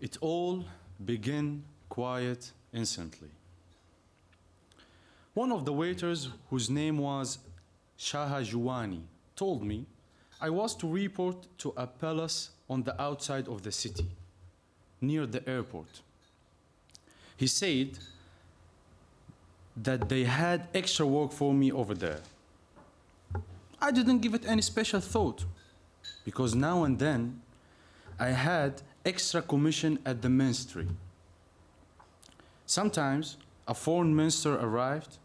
It all began quiet instantly. One of the waiters, whose name was Shaha Juwani, told me I was to report to a palace on the outside of the city, near the airport. He said that they had extra work for me over there. I didn't give it any special thought, because now and then I had extra commission at the ministry. Sometimes a foreign minister arrived,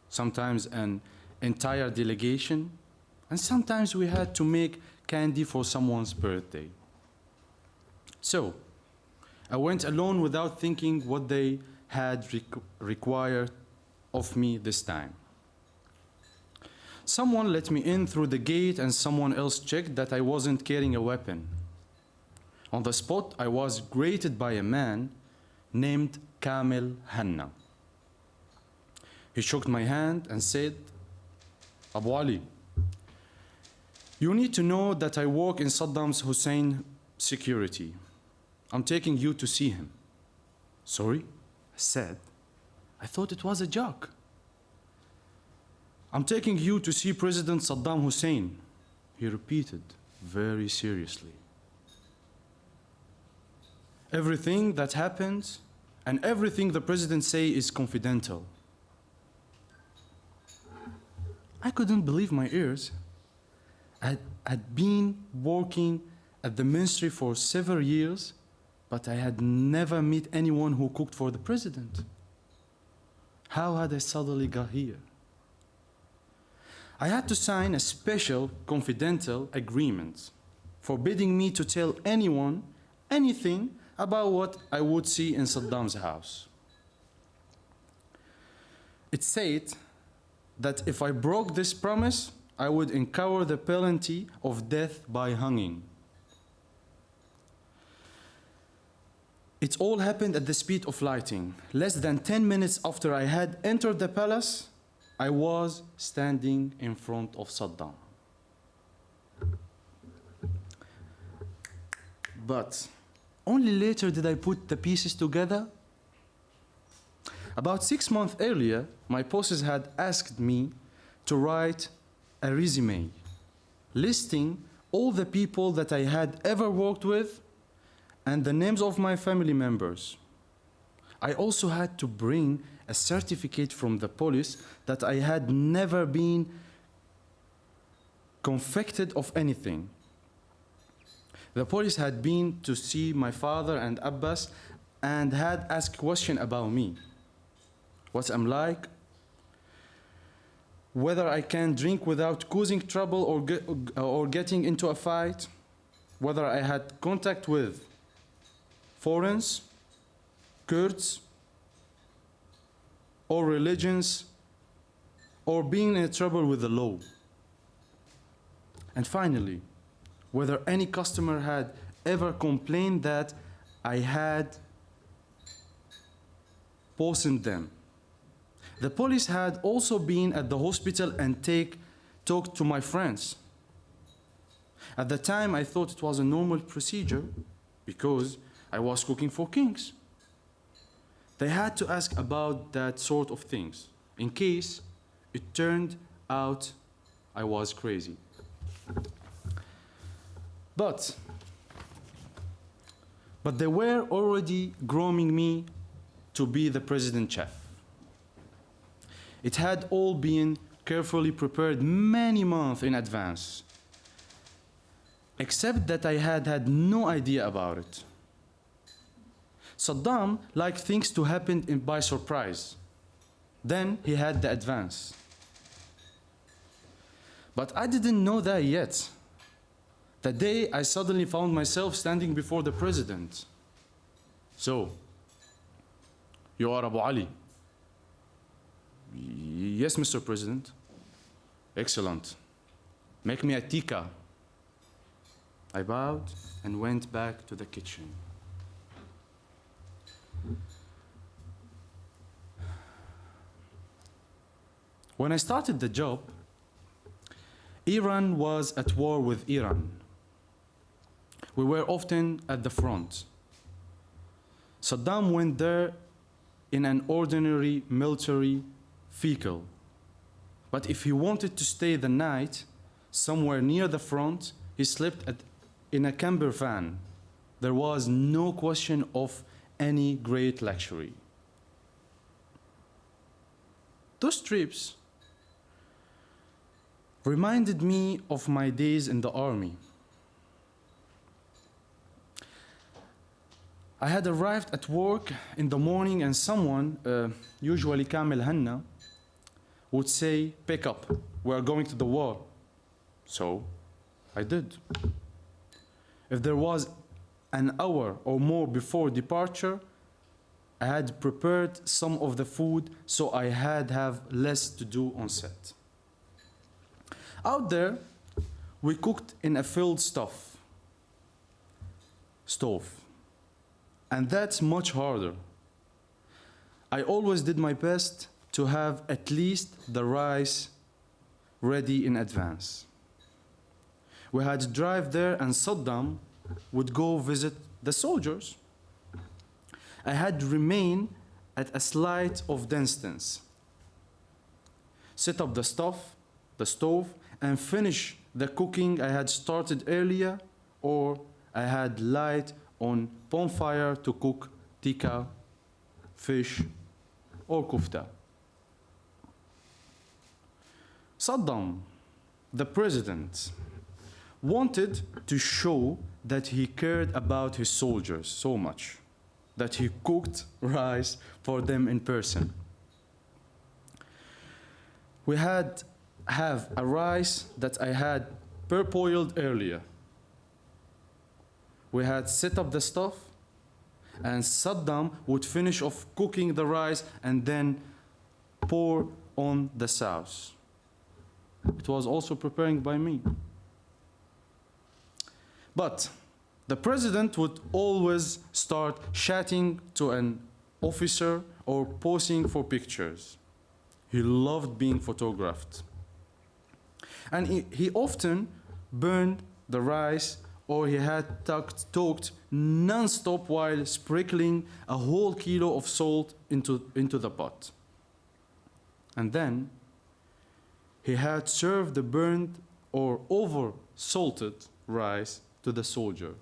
sometimes an entire delegation, and sometimes we had to make candy for someone's birthday. So I went alone without thinking what they had required of me this time. Someone let me in through the gate and someone else checked that I wasn't carrying a weapon. On the spot, I was greeted by a man named Kamil Hanna. He shook my hand and said, Abu Ali, you need to know that I work in Saddam Hussein security. I'm taking you to see him. Sorry, I said. I thought it was a joke. I'm taking you to see President Saddam Hussein, he repeated very seriously. Everything that happens and everything the president says is confidential. I couldn't believe my ears. I'd been working at the ministry for several years, but I had never met anyone who cooked for the president. How had I suddenly got here? I had to sign a special confidential agreement forbidding me to tell anyone anything about what I would see in Saddam's house. It said that if I broke this promise, I would incur the penalty of death by hanging. It all happened at the speed of lightning. Less than 10 minutes after I had entered the palace, I was standing in front of Saddam. But only later did I put the pieces together. About 6 months earlier, my bosses had asked me to write a resume listing all the people that I had ever worked with and the names of my family members. I also had to bring a certificate from the police that I had never been convicted of anything. The police had been to see my father and Abbas and had asked questions about me. What I'm like, whether I can drink without causing trouble or getting into a fight, whether I had contact with foreigners, Kurds, or religions, or being in trouble with the law. And finally, whether any customer had ever complained that I had poisoned them. The police had also been at the hospital and talked to my friends. At the time, I thought it was a normal procedure because I was cooking for kings. They had to ask about that sort of things in case it turned out I was crazy. But they were already grooming me to be the president chef. It had all been carefully prepared many months in advance, except that I had no idea about it. Saddam liked things to happen by surprise. Then he had the advance. But I didn't know that yet. The day I suddenly found myself standing before the president. So, you are Abu Ali? Yes, Mr. President. Excellent. Make me a tikka. I bowed and went back to the kitchen. When I started the job, Iran was at war with Iran. We were often at the front. Saddam went there in an ordinary military vehicle. But if he wanted to stay the night somewhere near the front, he slept in a camper van. There was no question of any great luxury. Those trips reminded me of my days in the army. I had arrived at work in the morning and someone, usually Kamel Hanna, would say, "Pick up, we're going to the war." So I did. If there was an hour or more before departure, I had prepared some of the food so I had have less to do on set. Out there, we cooked in a filled stove. And that's much harder. I always did my best to have at least the rice ready in advance. We had to drive there and Saddam would go visit the soldiers. I had to remain at a slight of distance, set up the stove, and finish the cooking I had started earlier, or I had light on bonfire to cook tikka, fish, or kufta. Saddam, the president, wanted to show that he cared about his soldiers so much that he cooked rice for them in person. We had have a rice that I had parboiled earlier. We had set up the stove, and Saddam would finish off cooking the rice and then pour on the sauce. It was also preparing by me. But the president would always start chatting to an officer or posing for pictures. He loved being photographed. And he often burned the rice, or he had talked non-stop while sprinkling a whole kilo of salt into the pot. And then he had served the burned or over-salted rice to the soldier.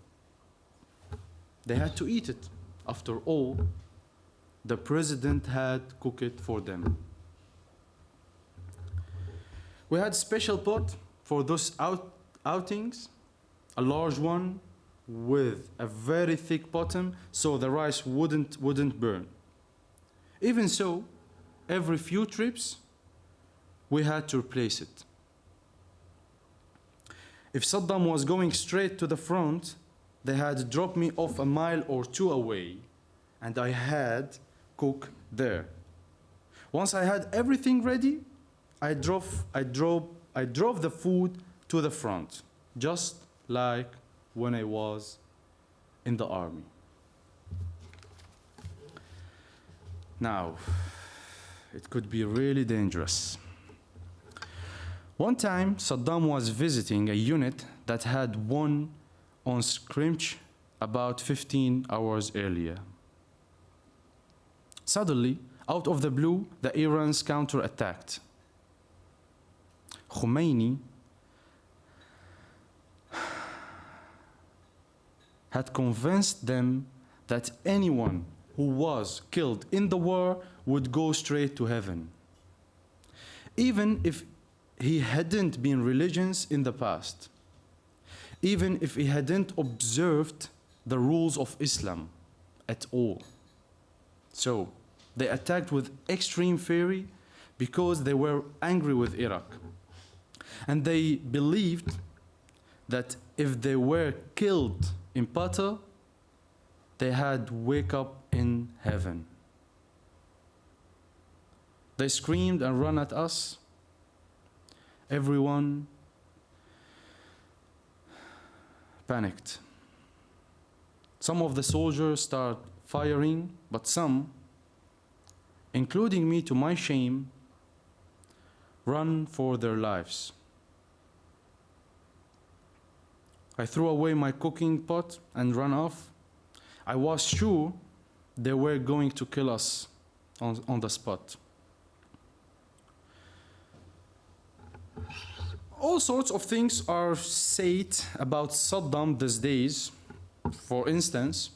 They had to eat it. After all, the president had cooked it for them. We had a special pot for those outings, a large one with a very thick bottom so the rice wouldn't burn. Even so, every few trips, we had to replace it. If Saddam was going straight to the front, they had dropped me off a mile or two away, and I had cooked there. Once I had everything ready, I drove the food to the front, just like when I was in the army. Now, it could be really dangerous. One time, Saddam was visiting a unit that had won on skirmish about 15 hours earlier. Suddenly, out of the blue, the Iranians counterattacked. Khomeini had convinced them that anyone who was killed in the war would go straight to heaven, even if he hadn't been religious in the past, even if he hadn't observed the rules of Islam at all. So they attacked with extreme fury because they were angry with Iraq. And they believed that if they were killed in battle, they had wake up in heaven. They screamed and ran at us. Everyone panicked. Some of the soldiers started firing, but some, including me to my shame, ran for their lives. I threw away my cooking pot and ran off. I was sure they were going to kill us on the spot. All sorts of things are said about Saddam these days. For instance,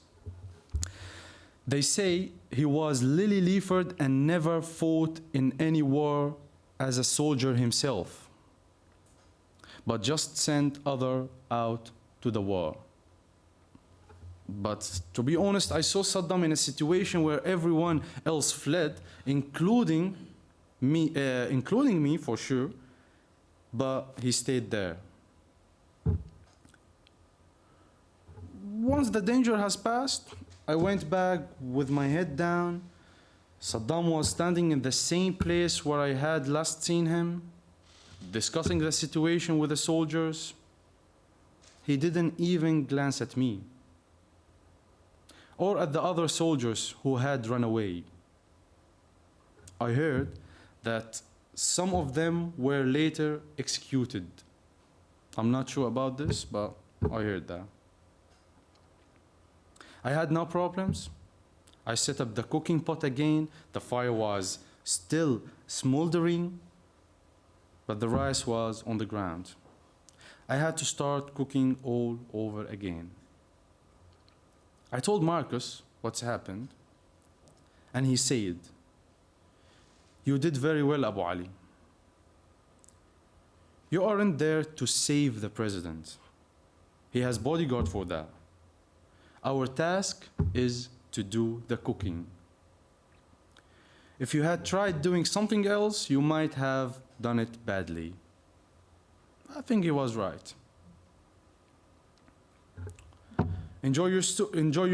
they say he was lily-livered and never fought in any war as a soldier himself, but just sent others out to the war. But to be honest, I saw Saddam in a situation where everyone else fled, including me for sure, but he stayed there. Once the danger has passed, I went back with my head down. Saddam was standing in the same place where I had last seen him, discussing the situation with the soldiers. He didn't even glance at me or at the other soldiers who had run away. I heard that some of them were later executed. I'm not sure about this, but I heard that. I had no problems. I set up the cooking pot again. The fire was still smoldering, but the rice was on the ground. I had to start cooking all over again. I told Marcus what's happened, and he said, "You did very well, Abu Ali. You aren't there to save the president. He has bodyguard for that. Our task is to do the cooking. If you had tried doing something else, you might have done it badly." I think he was right. Enjoy your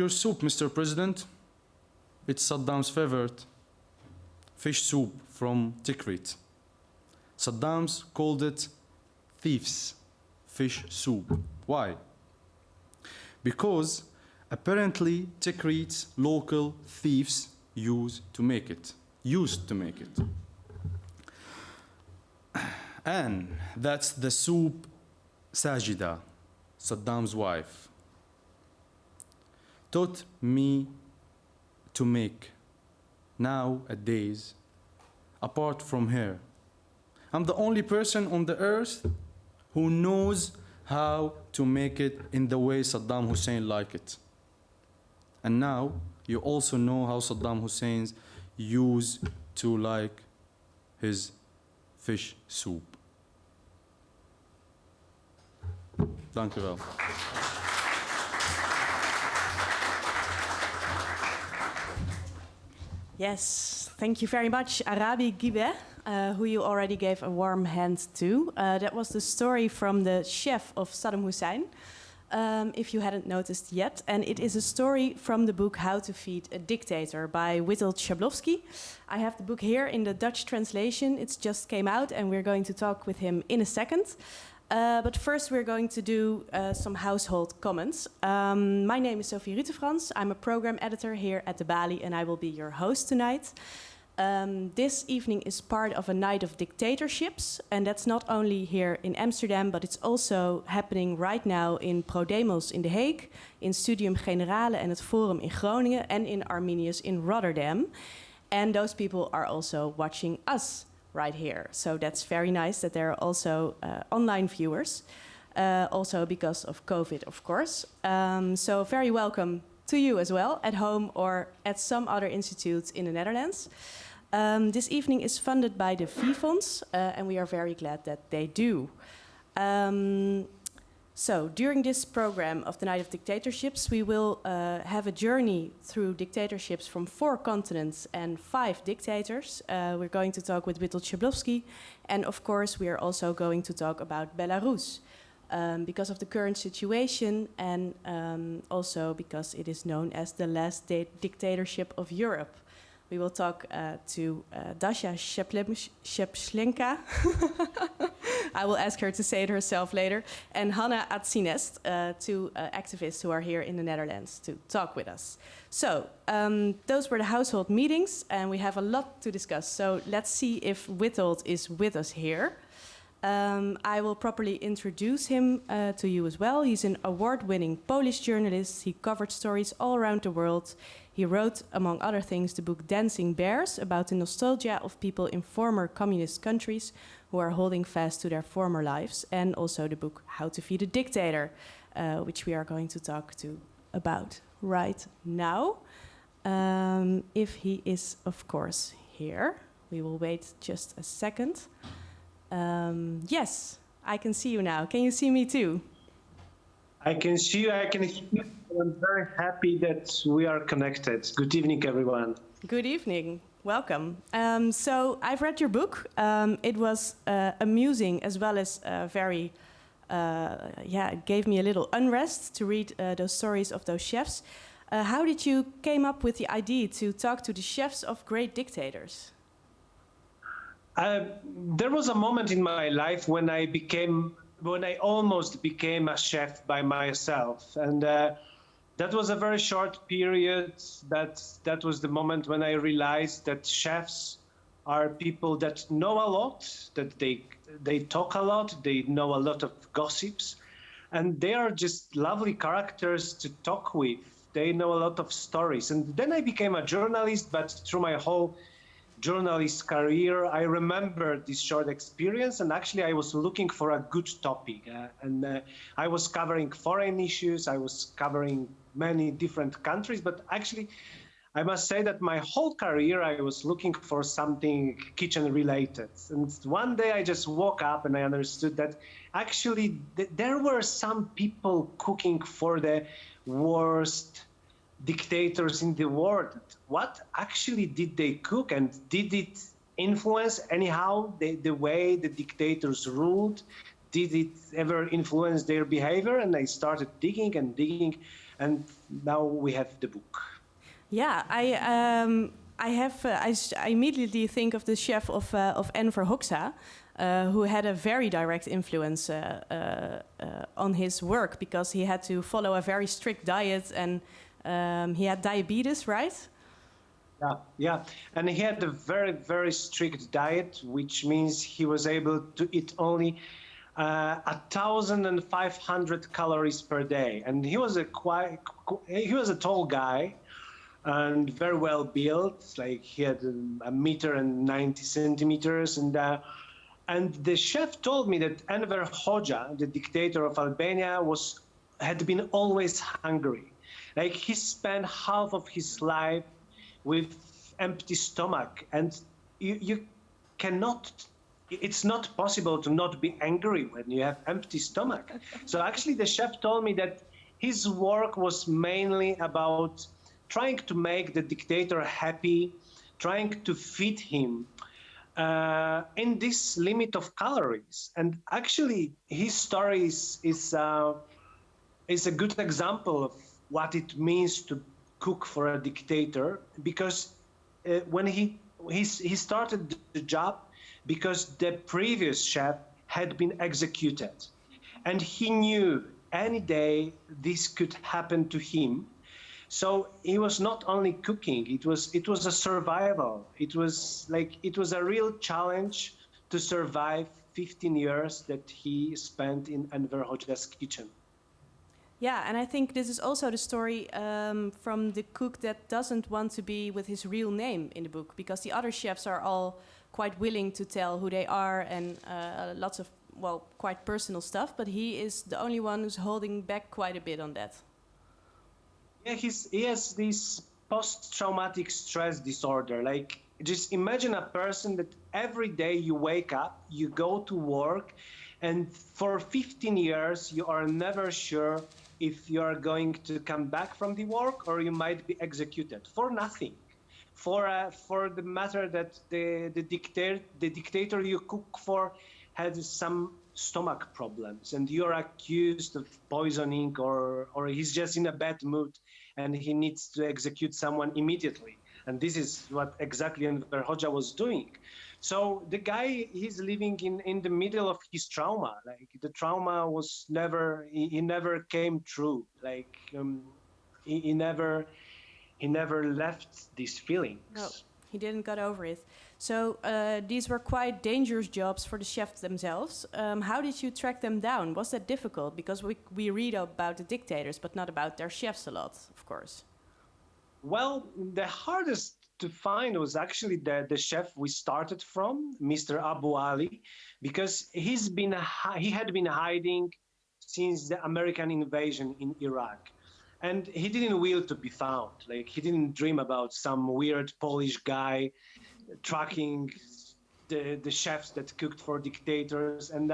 soup, Mr. President. It's Saddam's favorite. Fish soup from Tikrit. Saddam's called it thieves' fish soup. Why? Because apparently Tikrit's local thieves used to make it. And that's the soup Sajida, Saddam's wife, taught me to make nowadays. Apart from her, I'm the only person on the earth who knows how to make it in the way Saddam Hussein liked it. And now you also know how Saddam Hussein used to like his fish soup. Dank u wel. Yes, thank you very much, Arabi Gibeh, who you already gave a warm hand to. That was the story from the chef of Saddam Hussein, if you hadn't noticed yet. And it is a story from the book How to Feed a Dictator by Witold Szabłowski. I have the book here in the Dutch translation. It just came out and we're going to talk with him in a second. But first we're going to do some household comments. My name is Sophie Rutefrans. I'm a program editor here at the Balie and I will be your host tonight. This evening is part of a night of dictatorships, and that's not only here in Amsterdam, but it's also happening right now in ProDemos in The Hague, in Studium Generale and het Forum in Groningen, and in Arminius in Rotterdam. And those people are also watching us right here. So that's very nice that there are also online viewers, also because of COVID, of course. So very welcome to you as well, at home or at some other institute in the Netherlands. This evening is funded by the V-Fonds, and we are very glad that they do. So during this program of the Night of Dictatorships, we will have a journey through dictatorships from 4 continents and 5 dictators. We're going to talk with Witold Szabłowski, and of course we are also going to talk about Belarus, because of the current situation and also because it is known as the last dictatorship of Europe. We will talk to Dasha Slabchanka. I will ask her to say it herself later. And Hanna, Adzinets, 2 activists who are here in the Netherlands to talk with us. So those were the household meetings, and we have a lot to discuss. So let's see if Witold is with us here. I will properly introduce him to you as well. He's an award-winning Polish journalist. He covered stories all around the world. He wrote, among other things, the book Dancing Bears, about the nostalgia of people in former communist countries who are holding fast to their former lives, and also the book How to Feed a Dictator, which we are going to talk about right now. If he is, of course, here. We will wait just a second. Yes, I can see you now. Can you see me too? I can see you, I can hear you. I'm very happy that we are connected. Good evening, everyone. Good evening. Welcome. So I've read your book. It was amusing as well as very, it gave me a little unrest to read those stories of those chefs. How did you came up with the idea to talk to the chefs of great dictators? There was a moment in my life when I almost became a chef by myself, and that was a very short period. That was the moment when I realized that chefs are people that know a lot, that they talk a lot, they know a lot of gossips, and they are just lovely characters to talk with. They know a lot of stories. And then I became a journalist, but through my whole journalist career, I remember this short experience, and actually I was looking for a good topic, and I was covering foreign issues, I was covering many different countries, but actually I must say that my whole career I was looking for something kitchen related. And one day I just woke up and I understood that actually there were some people cooking for the worst dictators in the world. What actually did they cook, and did it influence anyhow the way the dictators ruled? Did it ever influence their behavior? And I started digging and digging, and now we have the book. Yeah, I immediately think of the chef of Enver Hoxha, who had a very direct influence on his work, because he had to follow a very strict diet, and he had diabetes, right? Yeah, and he had a very, very strict diet, which means he was able to eat only 1,500 calories per day, and he was a tall guy and very well built. Like he had 1.90 meters, and the chef told me that Enver Hoxha, the dictator of Albania, had been always hungry. Like he spent half of his life with empty stomach, and you cannot. It's not possible to not be angry when you have empty stomach. So actually, the chef told me that his work was mainly about trying to make the dictator happy, trying to feed him in this limit of calories. And actually, his story is a good example of what it means to cook for a dictator, because when he started the job because the previous chef had been executed, and he knew any day this could happen to him. So he was not only cooking; it was a survival. It was a real challenge to survive 15 years that he spent in Enver Hoxha's kitchen. Yeah, and I think this is also the story from the cook that doesn't want to be with his real name in the book, because the other chefs are all quite willing to tell who they are, and lots of, quite personal stuff, but he is the only one who's holding back quite a bit on that. Yeah, he has this post-traumatic stress disorder. Like, just imagine a person that every day you wake up, you go to work, and for 15 years you are never sure if you are going to come back from the work or you might be executed for nothing. For the matter that the dictator you cook for had some stomach problems, and you're accused of poisoning, or he's just in a bad mood and he needs to execute someone immediately. And this is what exactly Enver Hoxha was doing. So the guy, he's living in the middle of his trauma. Like, the trauma was he never came true. Like, he never left these feelings. No, he didn't get over it. So these were quite dangerous jobs for the chefs themselves. How did you track them down? Was that difficult? Because we read about the dictators, but not about their chefs a lot, of course. Well, the hardest to find was actually the chef we started from, Mr. Abu Ali, because he had been hiding since the American invasion in Iraq. And he didn't will to be found. Like, he didn't dream about some weird Polish guy tracking the chefs that cooked for dictators. And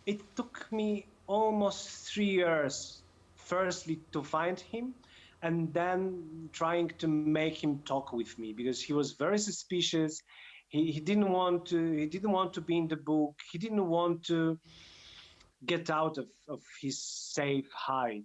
it took me almost 3 years, firstly, to find him, and then trying to make him talk with me, because he was very suspicious. He didn't want to be in the book. He didn't want to get out of his safe hide.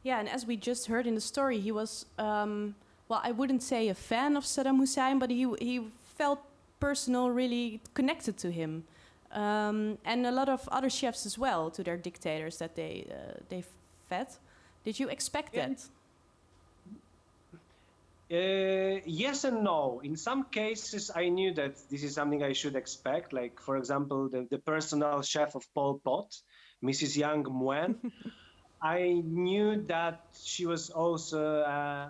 Yeah, and as we just heard in the story, he was, well, I wouldn't say a fan of Saddam Hussein, but he felt personal, really connected to him. And a lot of other chefs as well, to their dictators that they fed. Did you expect that? Yes and no. In some cases, I knew that this is something I should expect. Like, for example, the personal chef of Pol Pot, Mrs. Yang Muen. I knew that she was also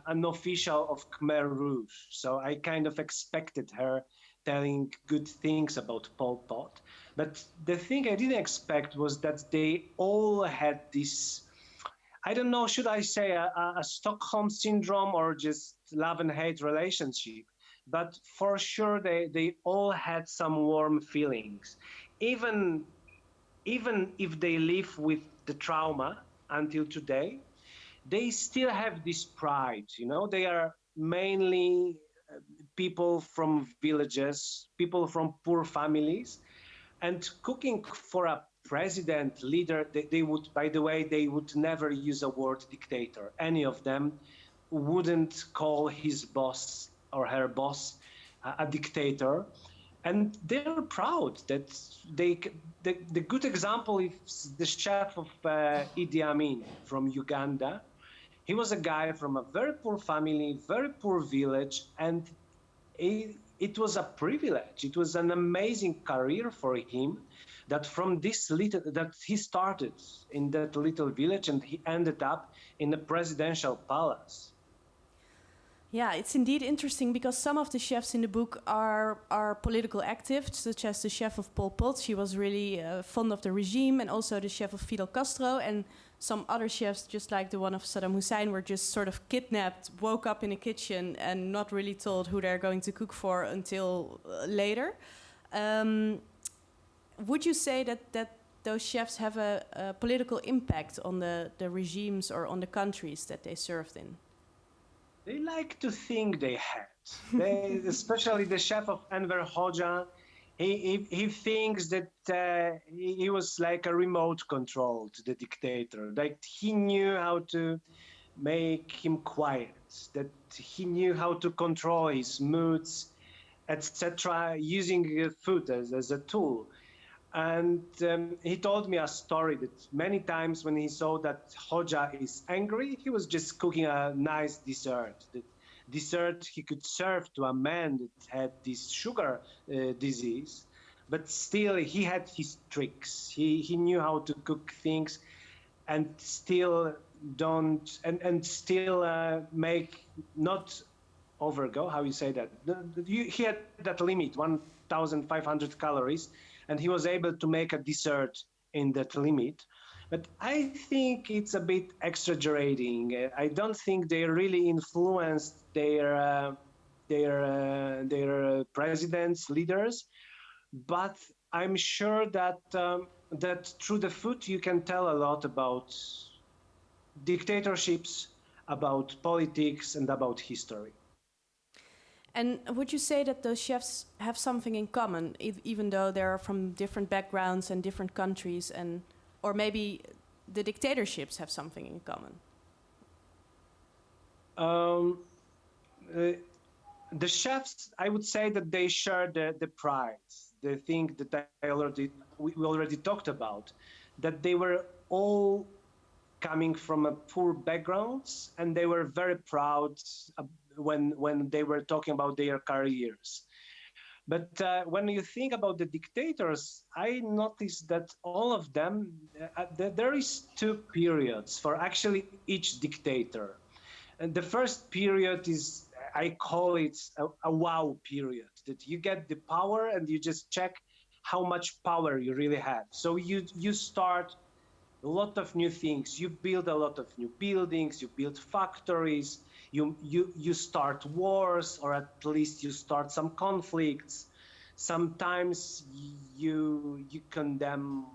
an official of Khmer Rouge. So I kind of expected her telling good things about Pol Pot. But the thing I didn't expect was that they all had this, I don't know, should I say a Stockholm syndrome or just love and hate relationship? But for sure, they all had some warm feelings. Even if they live with the trauma until today, they still have this pride, you know? They are mainly people from villages, people from poor families, and cooking for a president, leader, they would, by the way, they would never use a word dictator. Any of them wouldn't call his boss or her boss a dictator. And they're proud that the good example is the chef of Idi Amin from Uganda. He was a guy from a very poor family, very poor village, and it was a privilege. It was an amazing career for him that from this little, that he started in that little village and he ended up in the presidential palace. Yeah, it's indeed interesting because some of the chefs in the book are political actives, such as the chef of Pol Pot. She was really fond of the regime, and also the chef of Fidel Castro. And some other chefs, just like the one of Saddam Hussein, were just sort of kidnapped, woke up in a kitchen, and not really told who they're going to cook for until later. Would you say that those chefs have a political impact on the regimes or on the countries that they served in? They like to think they had. Especially the chef of Enver Hoxha, he thinks that he was like a remote control to the dictator. Like, he knew how to make him quiet, that he knew how to control his moods, etc., using food as a tool. And he told me a story that many times when he saw that Hoxha is angry, he was just cooking a nice dessert. The dessert he could serve to a man that had this sugar disease, but still he had his tricks. He knew how to cook things and still make, not overgo, how you say that? He had that limit, 1,500 calories, and he was able to make a dessert in that limit. But I think it's a bit exaggerating. I don't think they really influenced their presidents, leaders, but I'm sure that that through the food you can tell a lot about dictatorships, about politics, and about history. And would you say that those chefs have something in common, even though they're from different backgrounds and different countries, and or maybe the dictatorships have something in common? The chefs, I would say that they share the pride, the thing that we already talked about, that they were all coming from a poor backgrounds, and they were very proud when they were talking about their careers. But when you think about the dictators, I noticed that all of them, there is two periods for actually each dictator. And the first period is, I call it a wow period, that you get the power and you just check how much power you really have. So you start a lot of new things. You build a lot of new buildings, you build factories, you start wars, or at least you start some conflicts. Sometimes you condemn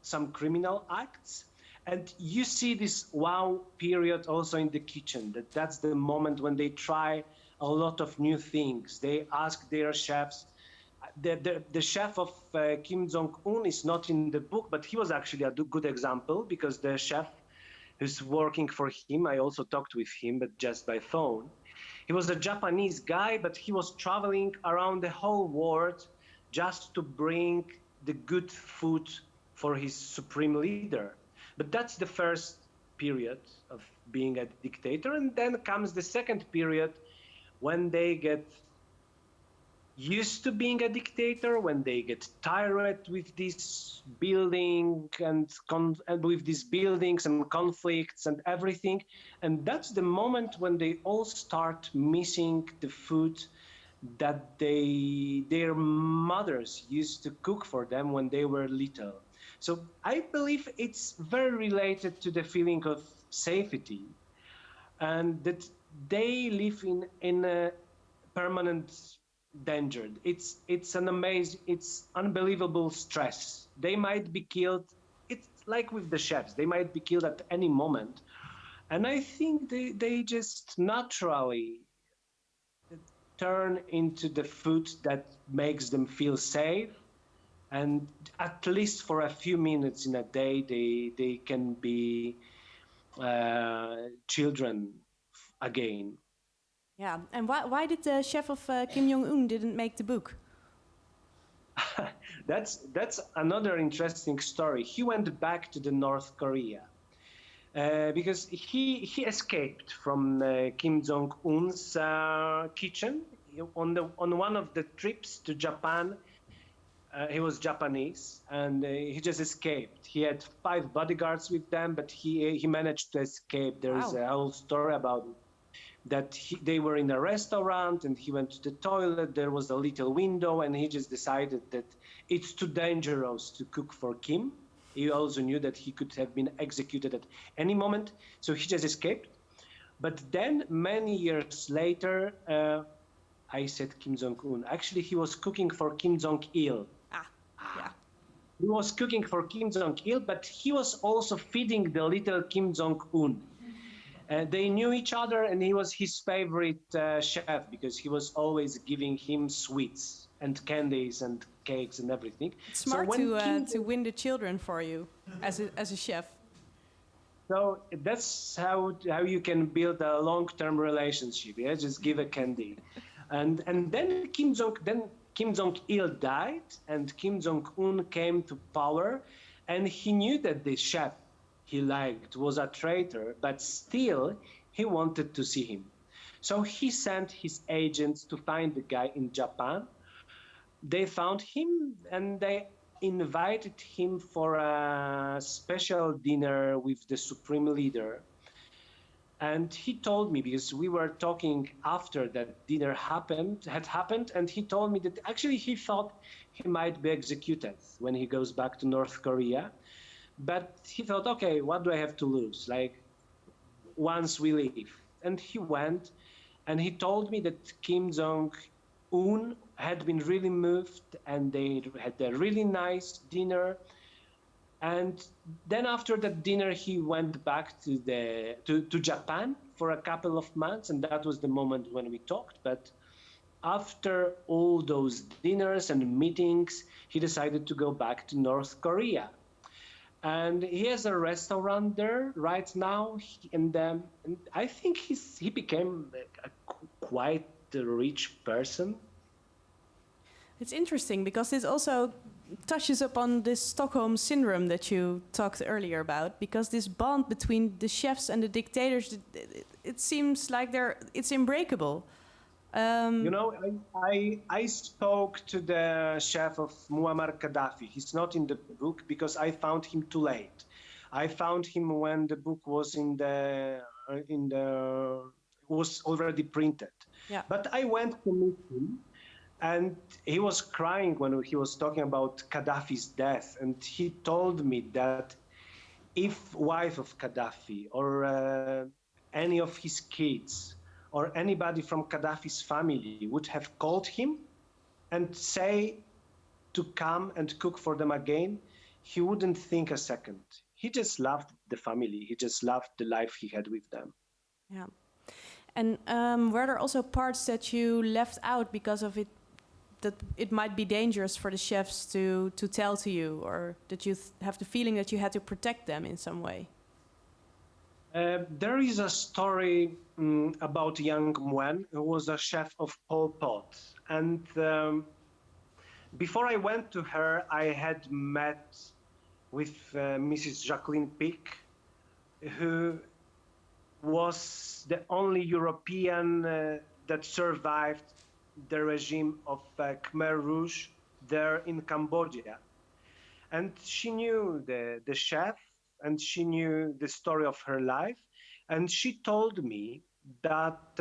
some criminal acts. And you see this wow period also in the kitchen, that's the moment when they try a lot of new things. They ask their chefs. The chef of Kim Jong-un is not in the book, but he was actually a good example, because the chef who's working for him, I also talked with him, but just by phone. He was a Japanese guy, but he was traveling around the whole world just to bring the good food for his supreme leader. But that's the first period of being a dictator. And then comes the second period, when they get used to being a dictator, when they get tired with this building and with these buildings and conflicts and everything. And that's the moment when they all start missing the food that their mothers used to cook for them when they were little. So I believe it's very related to the feeling of safety, and that they live in a permanent danger. It's unbelievable stress. They might be killed. It's like with the chefs. They might be killed at any moment. And I think they just naturally turn into the food that makes them feel safe. And at least for a few minutes in a day, they can be children again. Yeah, and why did the chef of Kim Jong-un didn't make the book? That's another interesting story. He went back to the North Korea because he escaped from Kim Jong-un's kitchen on one of the trips to Japan. He was Japanese, and he just escaped. He had 5 bodyguards with them, but he managed to escape. There is a whole story about it. That they were in a restaurant, and he went to the toilet. There was a little window, and he just decided that it's too dangerous to cook for Kim. He also knew that he could have been executed at any moment, so he just escaped. But then, many years later, I said Kim Jong-un. Actually, he was cooking for Kim Jong-il. Yeah. He was cooking for Kim Jong-il, but he was also feeding the little Kim Jong-un. They knew each other, and he was his favorite chef, because he was always giving him sweets and candies and cakes and everything. It's smart to win the children for you as a chef. So that's how you can build a long-term relationship. Yeah, just give a candy, and then Kim Jong-il died, and Kim Jong-un came to power, and he knew that the chef he liked was a traitor, but still he wanted to see him. So he sent his agents to find the guy in Japan. They found him, and they invited him for a special dinner with the supreme leader. And he told me, because we were talking after that dinner had happened, and he told me that actually he thought he might be executed when he goes back to North Korea. But he thought, okay, what do I have to lose? Like, once we leave. And he went, and he told me that Kim Jong-un had been really moved, and they had a really nice dinner. And then after that dinner, he went back to Japan for a couple of months, and that was the moment when we talked. But after all those dinners and meetings, he decided to go back to North Korea. And he has a restaurant there right now, and I think he became quite a rich person. It's interesting because this also touches upon this Stockholm syndrome that you talked earlier about, because this bond between the chefs and the dictators, it seems like it's unbreakable. You know, I spoke to the chef of Muammar Gaddafi. He's not in the book because I found him too late. I found him when the book was was already printed. Yeah. But I went to meet him, and he was crying when he was talking about Gaddafi's death, and he told me that if wife of Gaddafi or any of his kids or anybody from Gaddafi's family would have called him and say to come and cook for them again, he wouldn't think a second. He just loved the family. He just loved the life he had with them. Yeah. And were there also parts that you left out because of it, that it might be dangerous for the chefs to tell to you, or that you have the feeling that you had to protect them in some way? There is a story about young Nguyen, who was a chef of Pol Pot. And before I went to her, I had met with Mrs. Jacqueline Pic, who was the only European that survived the regime of Khmer Rouge there in Cambodia. And she knew the chef, and she knew the story of her life. And she told me that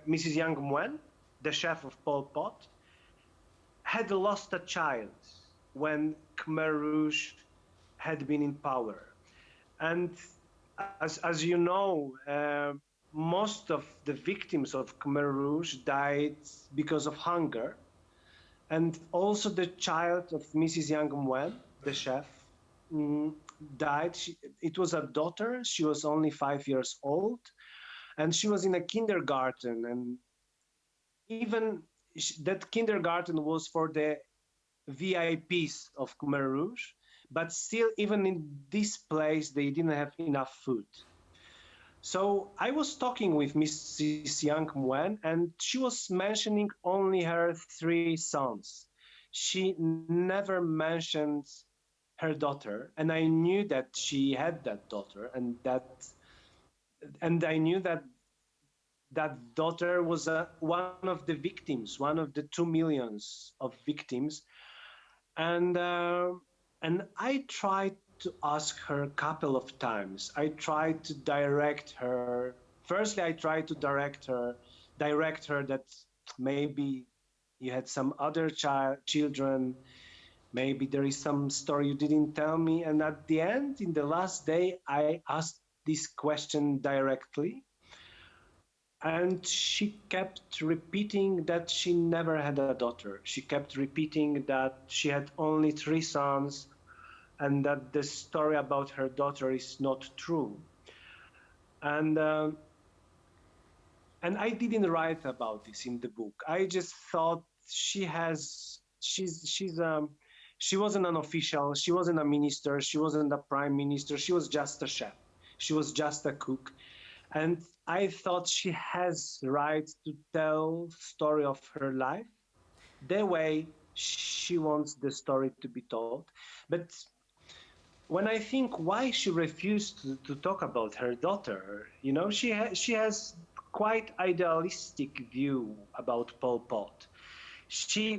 Mrs. Yang Nguyen, the chef of Pol Pot, had lost a child when Khmer Rouge had been in power. And as you know, most of the victims of Khmer Rouge died because of hunger. And also the child of Mrs. Yang Nguyen, the chef, died. It was a daughter. She was only 5 years old, and she was in a kindergarten. And even that kindergarten was for the VIPs of Khmer Rouge, but still, even in this place, they didn't have enough food. So I was talking with Mrs. Yang Nguyen, and she was mentioning only her 3 sons. She never mentioned her daughter, and I knew that she had that daughter, and I knew that that daughter was one of the victims, one of the 2 millions of victims, and I tried to ask her a couple of times. I tried to direct her. Firstly, I tried to direct her that maybe you had some other children. Maybe there is some story you didn't tell me. And at the end, in the last day, I asked this question directly. And she kept repeating that she never had a daughter. She kept repeating that she had only 3 sons, and that the story about her daughter is not true. And I didn't write about this in the book. I just thought she wasn't an official, she wasn't a minister, she wasn't a prime minister, she was just a chef, she was just a cook. And I thought she has right to tell story of her life the way she wants the story to be told. But when I think why she refused to talk about her daughter, you know, she has quite idealistic view about Pol Pot.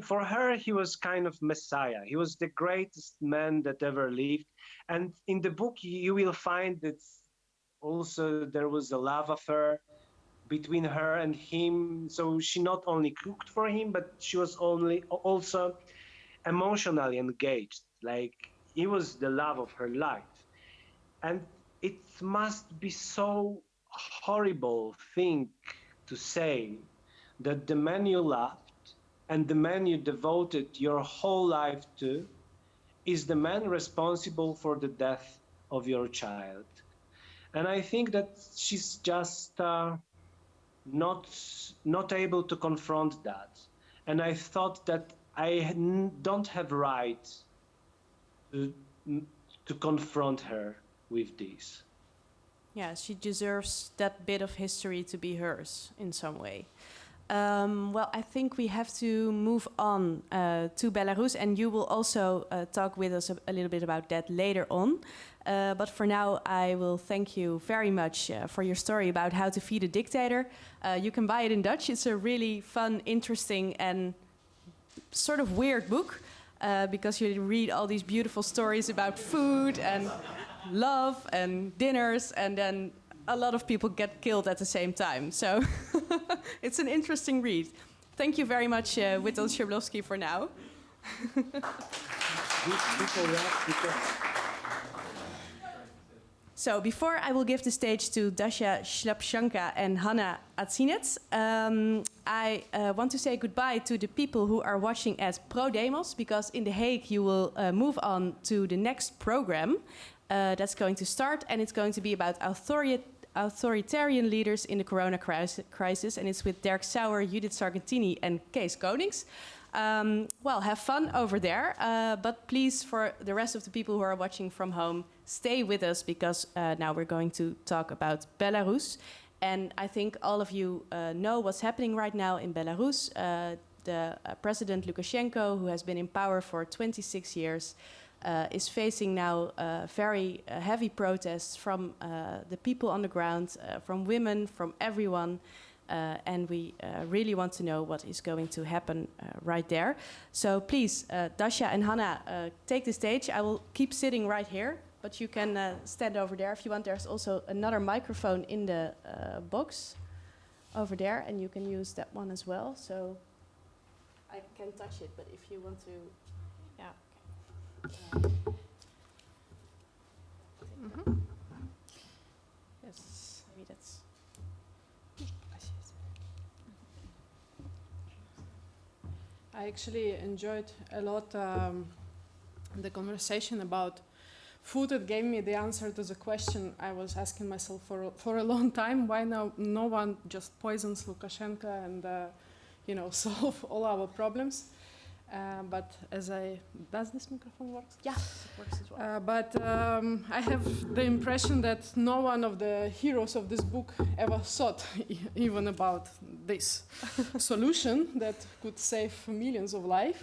For her, he was kind of messiah. He was the greatest man that ever lived. And in the book, you will find that also there was a love affair between her and him. So she not only cooked for him, but she was also emotionally engaged. Like, he was the love of her life. And it must be so horrible thing to say that the man you loved and the man you devoted your whole life to is the man responsible for the death of your child. And I think that she's just not able to confront that. And I thought that I don't have right to confront her with this. Yeah, she deserves that bit of history to be hers in some way. Well, I think we have to move on to Belarus, and you will also talk with us a little bit about that later on. But for now, I will thank you very much for your story about how to feed a dictator. You can buy it in Dutch. It's a really fun, interesting, and sort of weird book because you read all these beautiful stories about food and love and dinners, and then a lot of people get killed at the same time. So it's an interesting read. Thank you very much, Witold Szabłowski, for now. So before I will give the stage to Dasha, Slabchanka, and Hanna, Adzinets, I want to say goodbye to the people who are watching at ProDemos, because in The Hague you will move on to the next program that's going to start, and it's going to be about authoritarian leaders in the corona crisis, and it's with Dirk Sauer, Judith Sargentini, and Kees Konings. Well, have fun over there, but please, for the rest of the people who are watching from home, stay with us, because now we're going to talk about Belarus. And I think all of you know what's happening right now in Belarus. The President Lukashenko, who has been in power for 26 years, is facing now very heavy protests from the people on the ground, from women, from everyone. And we really want to know what is going to happen right there. So please, Dasha and Hanna, take the stage. I will keep sitting right here, but you can stand over there if you want. There's also another microphone in the box over there, and you can use that one as well. So I can touch it, but if you want to, yeah. Yes, maybe that's. I actually enjoyed a lot the conversation about food. It gave me the answer to the question I was asking myself for a long time. Why now no one just poisons Lukashenko and solve all our problems? But does this microphone work? Yeah, it works as well. But I have the impression that no one of the heroes of this book ever thought even about this solution that could save millions of lives.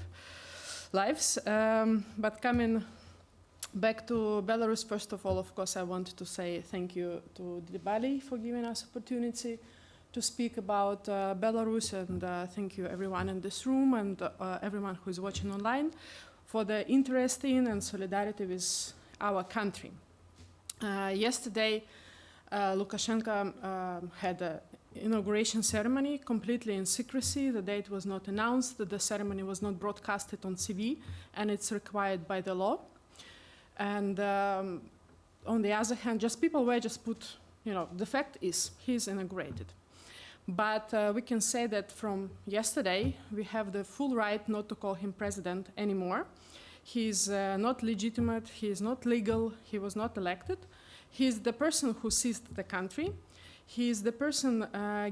But coming back to Belarus, first of all, of course, I want to say thank you to Balie for giving us opportunity to speak about Belarus, and thank you everyone in this room and everyone who is watching online for the interest in and solidarity with our country. Yesterday, Lukashenko had an inauguration ceremony completely in secrecy. The date was not announced, the ceremony was not broadcasted on TV, and it's required by the law. And on the other hand, people were just put, the fact is, he's inaugurated. But we can say that from yesterday, we have the full right not to call him president anymore. He's not legitimate, he is not legal, he was not elected. He is the person who seized the country. He is the person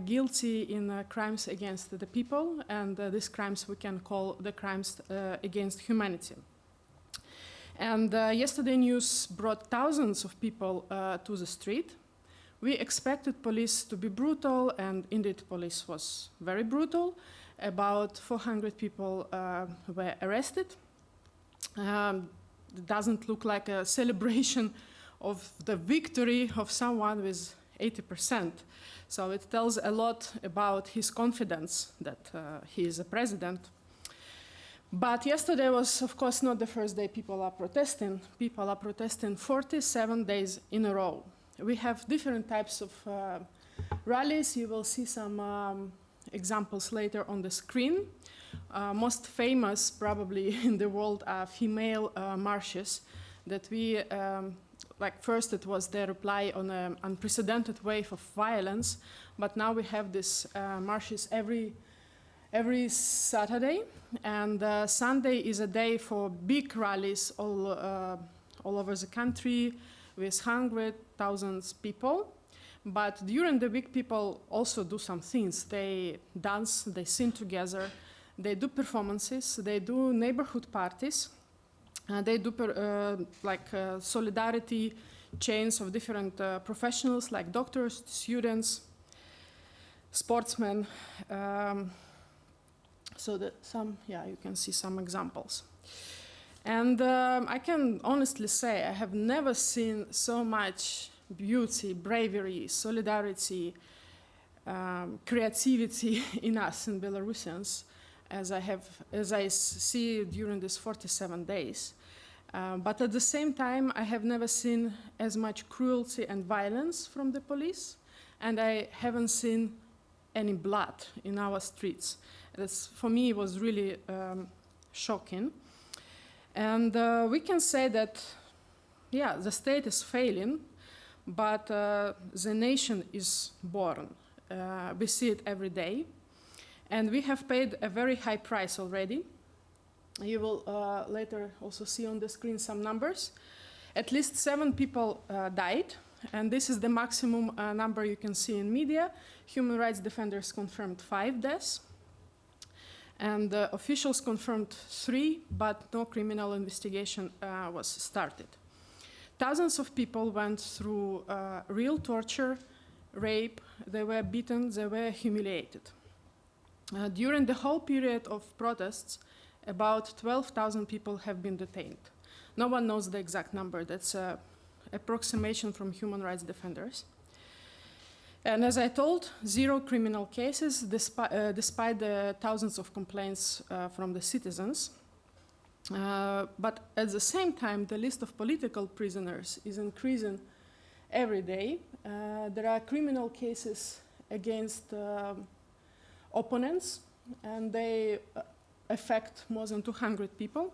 guilty in crimes against the people, and these crimes we can call the crimes against humanity. And yesterday news brought thousands of people to the street. We expected police to be brutal, and indeed police was very brutal. About 400 people were arrested. It doesn't look like a celebration of the victory of someone with 80%. So it tells a lot about his confidence that he is a president. But yesterday was, of course, not the first day people are protesting. People are protesting 47 days in a row. We have different types of rallies. You will see some examples later on the screen. Most famous, probably in the world, are female marches that we, first it was their reply on an unprecedented wave of violence, but now we have these marches every Saturday, and Sunday is a day for big rallies all over the country with 100,000 people. But during the week, people also do some things. They dance, they sing together, they do performances, they do neighborhood parties, they do solidarity chains of different professionals like doctors, students. sportsmen. So that you can see some examples. And I can honestly say I have never seen so much beauty, bravery, solidarity, creativity in us, in Belarusians, as I see during these 47 days. But at the same time, I have never seen as much cruelty and violence from the police, and I haven't seen any blood in our streets. For me, it was really shocking. And we can say that, yeah, the state is failing, but the nation is born. We see it every day. And we have paid a very high price already. You will later also see on the screen some numbers. At least 7 people died, and this is the maximum number you can see in media. Human rights defenders confirmed 5 deaths. And officials confirmed 3, but no criminal investigation was started. Thousands of people went through real torture, rape, they were beaten, they were humiliated. During the whole period of protests, about 12,000 people have been detained. No one knows the exact number, that's an approximation from human rights defenders. And as I told, 0 criminal cases, despite the thousands of complaints from the citizens. But at the same time, the list of political prisoners is increasing every day. There are criminal cases against opponents, and they affect more than 200 people.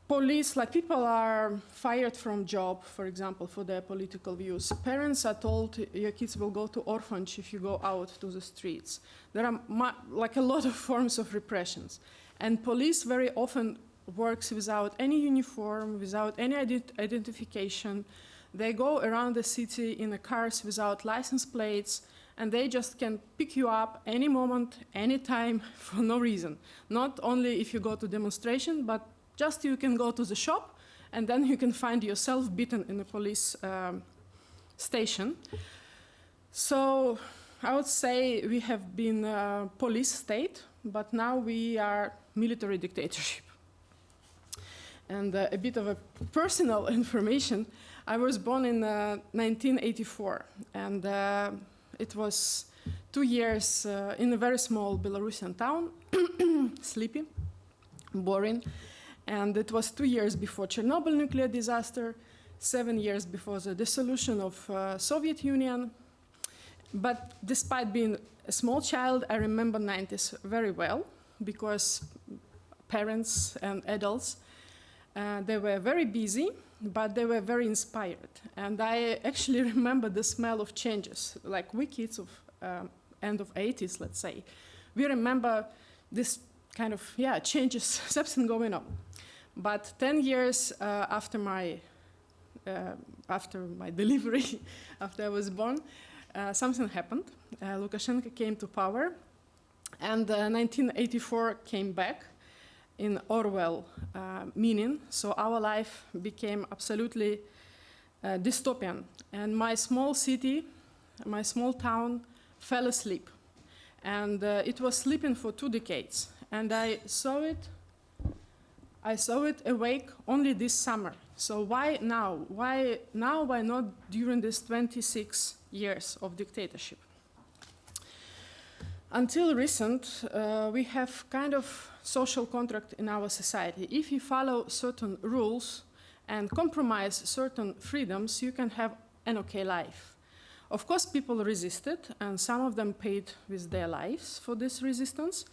Police, like people are fired from job, for example, for their political views. Parents are told your kids will go to orphanage if you go out to the streets. There are like a lot of forms of repressions. And police very often works without any uniform, without any identification. They go around the city in the cars without license plates, and they just can pick you up any moment, any time, for no reason. Not only if you go to demonstration, but just you can go to the shop, and then you can find yourself beaten in a police station. So I would say we have been a police state, but now we are military dictatorship. And a bit of a personal information. I was born in 1984, and it was 2 years in a very small Belarusian town, sleepy, boring. And it was 2 years before Chernobyl nuclear disaster, 7 years before the dissolution of Soviet Union. But despite being a small child, I remember 90s very well, because parents and adults, they were very busy, but they were very inspired. And I actually remember the smell of changes, like we kids of end of 80s, let's say. We remember this kind of, changes, something going on. But 10 years after my delivery, after I was born, something happened. Lukashenko came to power, and 1984 came back in Orwell meaning. So our life became absolutely dystopian. And my small city, my small town, fell asleep. And it was sleeping for 2 decades. And I saw it awake only this summer. So why now? Why now? Why not during these 26 years of dictatorship? Until recent, we have kind of social contract in our society. If you follow certain rules and compromise certain freedoms, you can have an okay life. Of course, people resisted, and some of them paid with their lives for this resistance.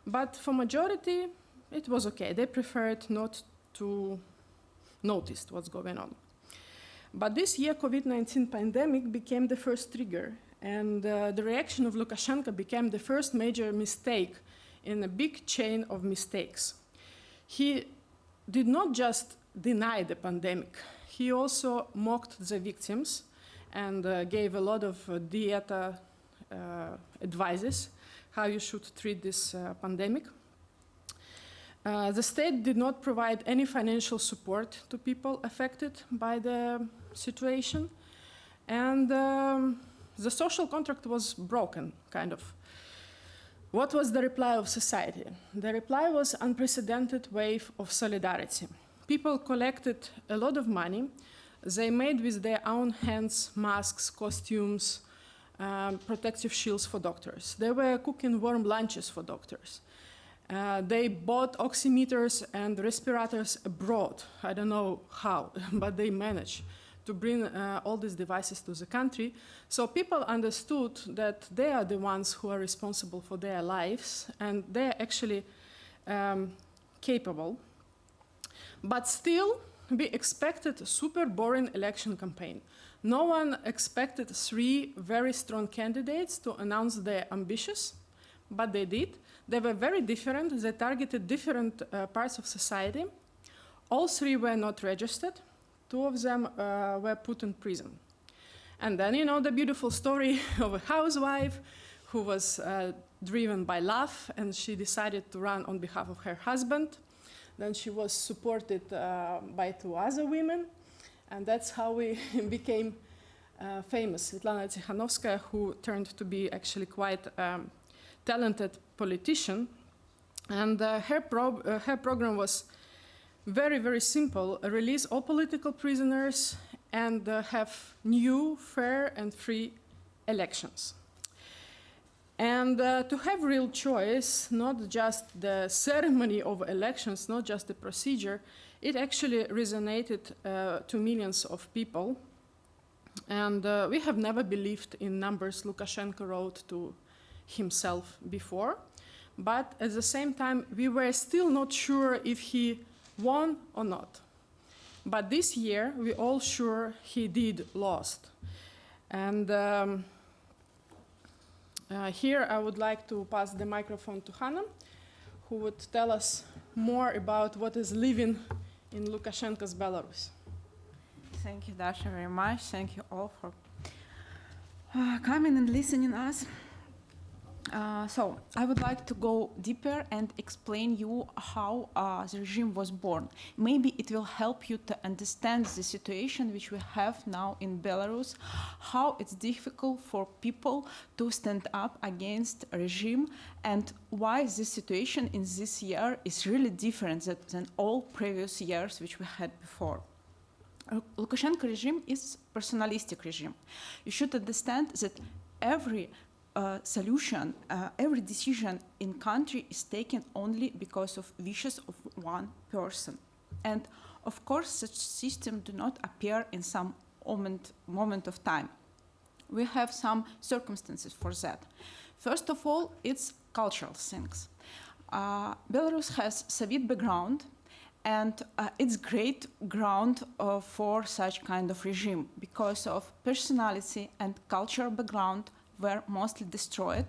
But for majority, it was okay. They preferred not to notice what's going on. But this year, COVID-19 pandemic became the first trigger, and the reaction of Lukashenko became the first major mistake in a big chain of mistakes. He did not just deny the pandemic, he also mocked the victims and gave a lot of dieta advices how you should treat this pandemic. The state did not provide any financial support to people affected by the situation. And the social contract was broken, kind of. What was the reply of society? The reply was unprecedented wave of solidarity. People collected a lot of money. They made with their own hands masks, costumes, protective shields for doctors. They were cooking warm lunches for doctors. They bought oximeters and respirators abroad. I don't know how, but they managed to bring all these devices to the country. So people understood that they are the ones who are responsible for their lives, and they're actually capable. But still, we expected a super boring election campaign. No one expected 3 very strong candidates to announce their ambitions, but they did. They were very different. They targeted different parts of society. All 3 were not registered. 2 of them were put in prison. And then, you know, the beautiful story of a housewife who was driven by love, and she decided to run on behalf of her husband. Then she was supported by 2 other women, and that's how we became famous. Svetlana Tikhanovskaya, who turned to be actually quite talented politician, and her program was very, very simple: release all political prisoners and have new, fair, and free elections. And to have real choice, not just the ceremony of elections, not just the procedure, it actually resonated to millions of people. And we have never believed in numbers Lukashenko wrote to himself before. But at the same time, we were still not sure if he won or not. But this year, we all sure he did lost. And here I would like to pass the microphone to Hanna, who would tell us more about what is living in Lukashenko's Belarus. Thank you, Dasha, very much. Thank you all for coming and listening us. So I would like to go deeper and explain you how the regime was born. Maybe it will help you to understand the situation which we have now in Belarus, how it's difficult for people to stand up against a regime, and why this situation in this year is really different than all previous years which we had before. Lukashenko regime is personalistic regime. You should understand that every solution, every decision in country is taken only because of wishes of one person. And of course, such systems do not appear in some moment of time. We have some circumstances for that. First of all, it's cultural things. Belarus has Soviet background, and it's great ground for such kind of regime because of personality and cultural background were mostly destroyed,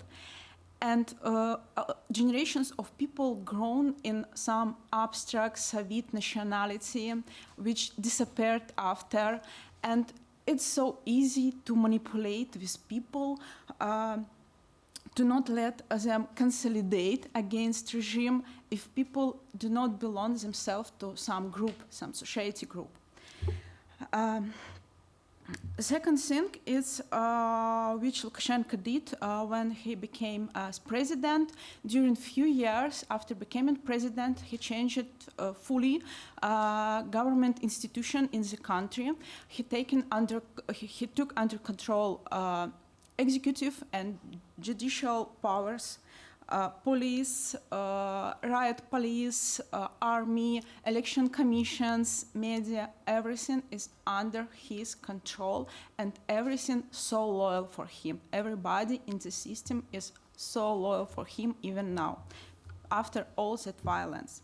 and generations of people grown in some abstract Soviet nationality which disappeared after, and it's so easy to manipulate with people, to not let them consolidate against regime if people do not belong themselves to some group, some society group. Second thing is which Lukashenko did when he became president. During few years after becoming president, he changed fully government institution in the country. He took under control executive and judicial powers, police, riot police, army, election commissions, media, everything is under his control, and everything so loyal for him. Everybody in the system is so loyal for him even now, after all that violence.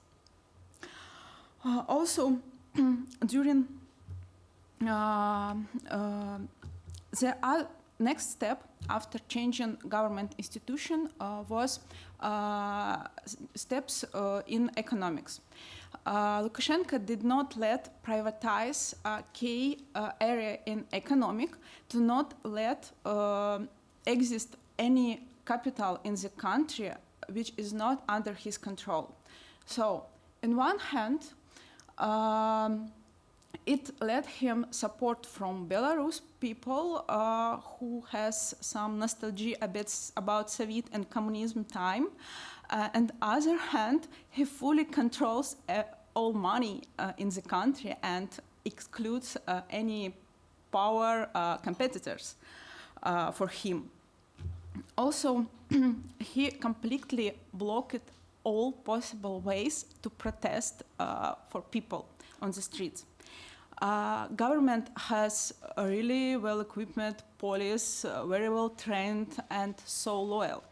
Also, during the next step after changing government institution was steps in economics. Lukashenko did not let privatize key area in economic, to not let exist any capital in the country which is not under his control. So, in one hand, it let him support from Belarus people who has some nostalgia about Soviet and communism time. And other hand, he fully controls all money in the country and excludes any power competitors for him. Also, he completely blocked all possible ways to protest for people on the streets. Government has a really well-equipped police, very well trained and so loyal.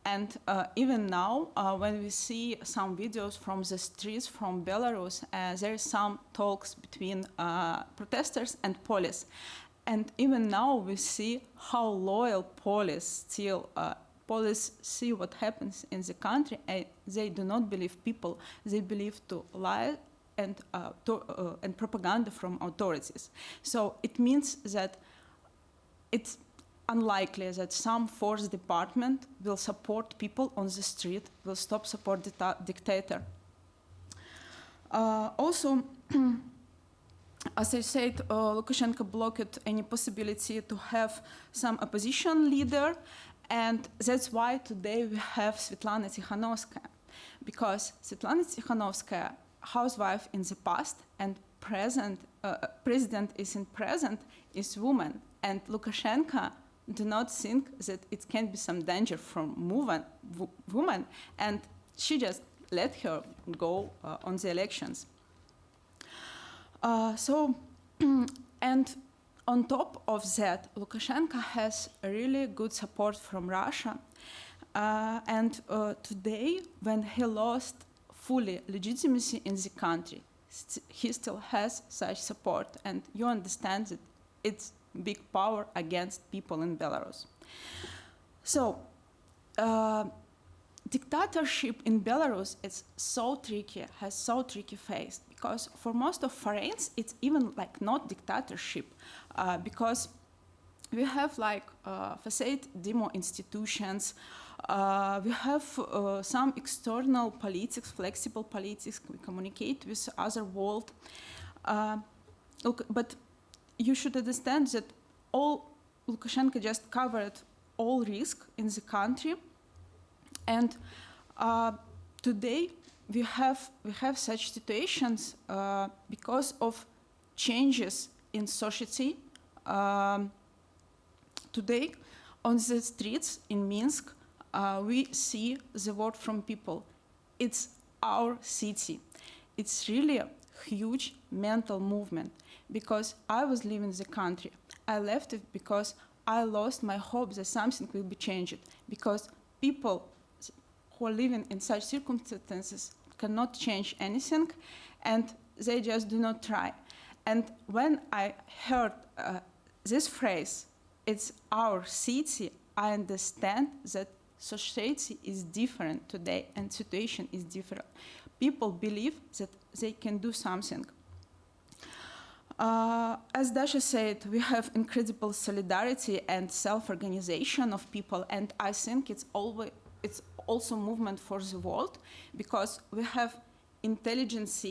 And even now, when we see some videos from the streets from Belarus, there is some talks between protesters and police. And even now we see how loyal police still, police see what happens in the country, and they do not believe people, they believe to lie and propaganda from authorities. So it means that it's unlikely that some force department will support people on the street, will stop support the dictator. Also, as I said, Lukashenko blocked any possibility to have some opposition leader, and that's why today we have Svetlana Tikhanovskaya, because Svetlana Tikhanovskaya, housewife in the past and present, president is in present, is woman, and Lukashenko do not think that it can be some danger from woman, and she just let her go on the elections. And on top of that, Lukashenko has a really good support from Russia. And today, when he lost fully legitimacy in the country, he still has such support. And you understand that it's big power against people in Belarus. So, dictatorship in Belarus is so tricky, has so tricky face, because for most of foreigners, it's even like not dictatorship, because we have like facade demo institutions, we have some external politics, flexible politics, we communicate with other world. But you should understand that Lukashenko just covered all risk in the country. And today we have such situations because of changes in society. Today on the streets in Minsk, we see the word from people. It's our city. It's really a huge mental movement, because I was leaving the country. I left it because I lost my hope that something will be changed, because people who are living in such circumstances cannot change anything, and they just do not try. And when I heard this phrase, it's our city, I understand that society is different today and situation is different. People believe that they can do something. As Dasha said, we have incredible solidarity and self-organization of people, and I think it's also movement for the world, because we have intelligence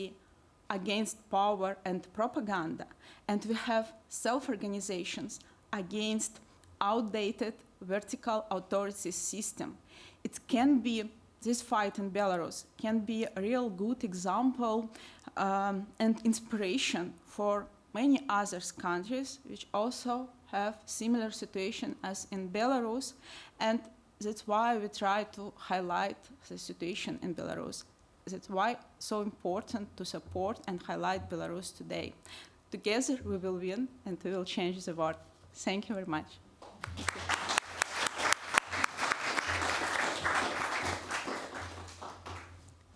against power and propaganda, and we have self-organizations against outdated vertical authority system. It can be, this fight in Belarus can be a real good example and inspiration for many other countries which also have similar situation as in Belarus, and that's why we try to highlight the situation in Belarus. That's why it's so important to support and highlight Belarus today. Together we will win and we will change the world. Thank you very much.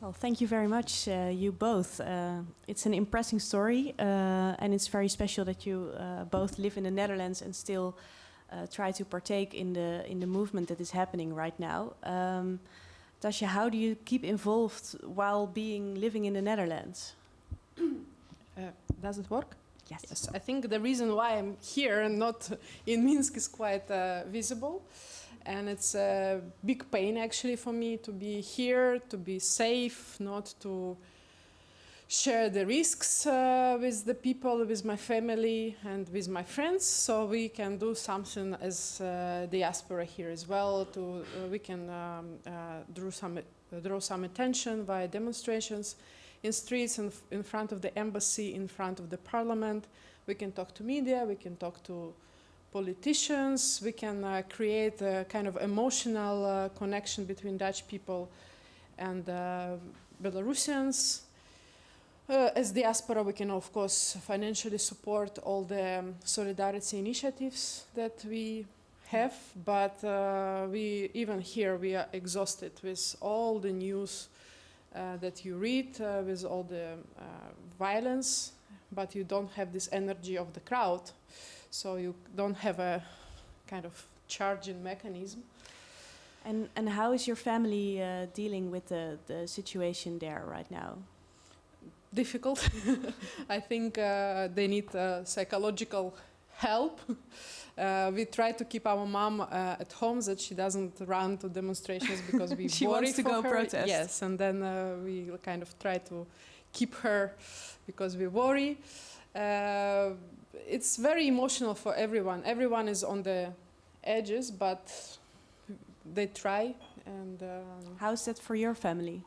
Well, thank you very much, you both. It's an impressive story, and it's very special that you both live in the Netherlands and still try to partake in the movement that is happening right now. Dasha, how do you keep involved while living in the Netherlands? Does it work? Yes. Yes. I think the reason why I'm here and not in Minsk is quite visible. And it's a big pain actually for me to be here, to be safe, not to share the risks with the people, with my family, and with my friends. So we can do something as diaspora here as well. We can draw some attention via demonstrations in streets, in front of the embassy, in front of the parliament. We can talk to media. We can talk to politicians. We can create a kind of emotional connection between Dutch people and Belarusians. As diaspora, we can, of course, financially support all the solidarity initiatives that we have, but even here we are exhausted with all the news that you read, with all the violence, but you don't have this energy of the crowd, so you don't have a kind of charging mechanism. And how is your family dealing with the situation there right now? Difficult. I think they need psychological help. We try to keep our mom at home, that she doesn't run to demonstrations because we She worry wants to for go her. protest. Yes, and then we kind of try to keep her because we worry. It's very emotional for everyone. Everyone is on the edges, but they try. And how's that for your family?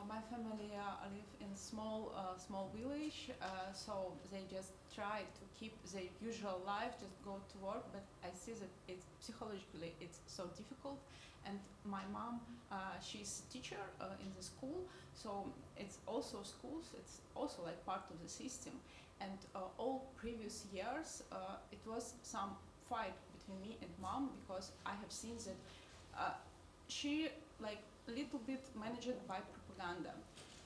My family live in small village, so they just try to keep their usual life, just go to work. But I see that it's psychologically it's so difficult. And my mom, she's a teacher in the school, so it's also schools. It's also like part of the system. And all previous years, it was some fight between me and mom, because I have seen that she like a little bit managed by propaganda.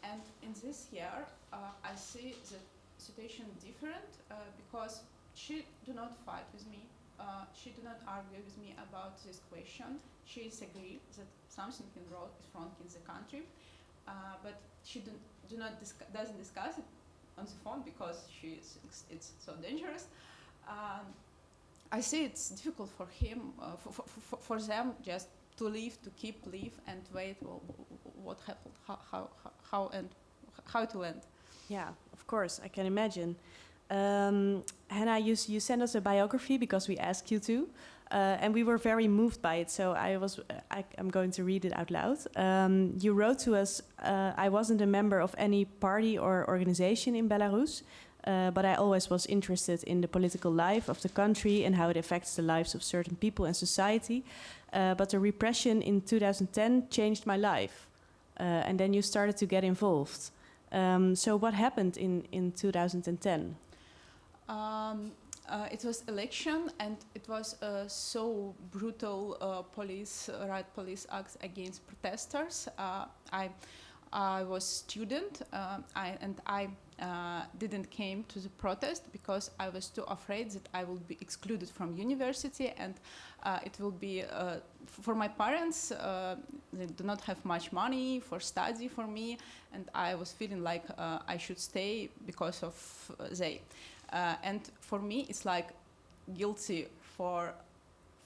And in this year, I see the situation different because she do not fight with me. She do not argue with me about this question. She agree that something is wrong in the country, but she doesn't discuss it on the phone because it's so dangerous. I see it's difficult for him, for them, just to live, to keep live and wait. What happened? How it will end? Yeah, of course, I can imagine. Hanna, you sent us a biography because we asked you to, and we were very moved by it. So I'm going to read it out loud. You wrote to us, I wasn't a member of any party or organization in Belarus, but I always was interested in the political life of the country and how it affects the lives of certain people and society. But the repression in 2010 changed my life. And then you started to get involved. So what happened in 2010? It was election, and it was so brutal police acts against protesters. I was student, I didn't came to the protest because I was too afraid that I will be excluded from university, and it will be for my parents. They do not have much money for study for me, and I was feeling like I should stay because of they. And for me, it's like guilty for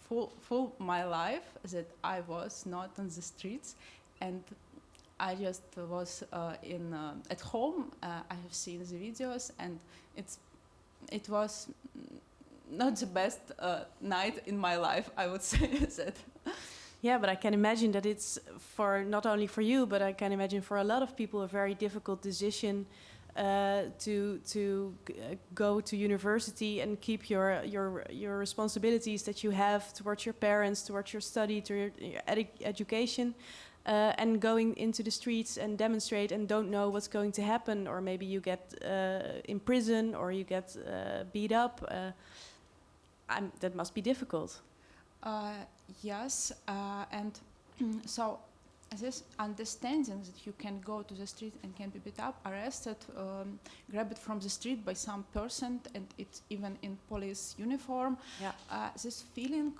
full my life that I was not on the streets, and I just was at home. I have seen the videos, and it was not the best night in my life, I would say that. Yeah, but I can imagine that it's for not only for you, but I can imagine for a lot of people a very difficult decision to go to university and keep your responsibilities that you have towards your parents, towards your study, to your education. And going into the streets and demonstrate and don't know what's going to happen, or maybe you get in prison or you get beat up. That must be difficult. Yes, and so this understanding that you can go to the street and can be beat up, arrested, grabbed from the street by some person, and it's even in police uniform. Yeah. This feeling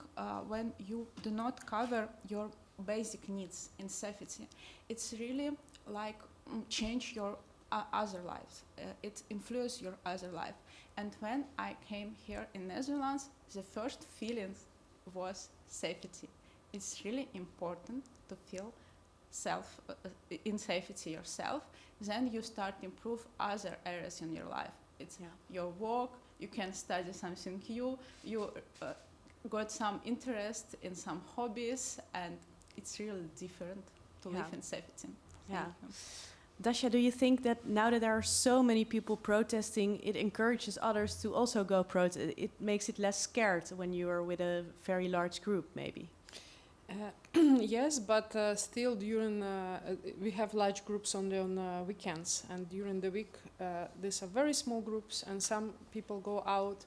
when you do not cover your basic needs in safety, it's really like change your other lives. It influences your other life. And when I came here in Netherlands, the first feeling was safety. It's really important to feel in safety yourself, then you start to improve other areas in your life. It's your work, you can study something new, you got some interest in some hobbies, and it's really different to live in safety. Thank you. Dasha, do you think that now that there are so many people protesting, it encourages others to also go protest? It makes it less scared when you are with a very large group, maybe? Yes, but still during, we have large groups only on weekends, and during the week these are very small groups, and some people go out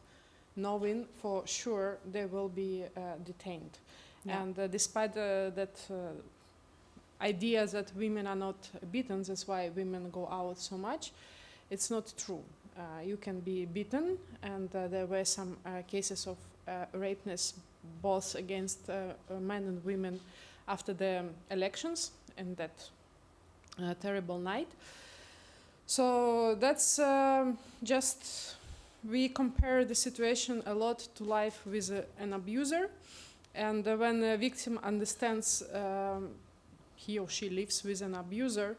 knowing for sure they will be detained. Yeah. And despite that idea that women are not beaten, that's why women go out so much, it's not true. You can be beaten, and there were some cases of rapeness both against men and women after the elections and that terrible night. So that's just, we compare the situation a lot to life with an abuser, and when a victim understands he or she lives with an abuser,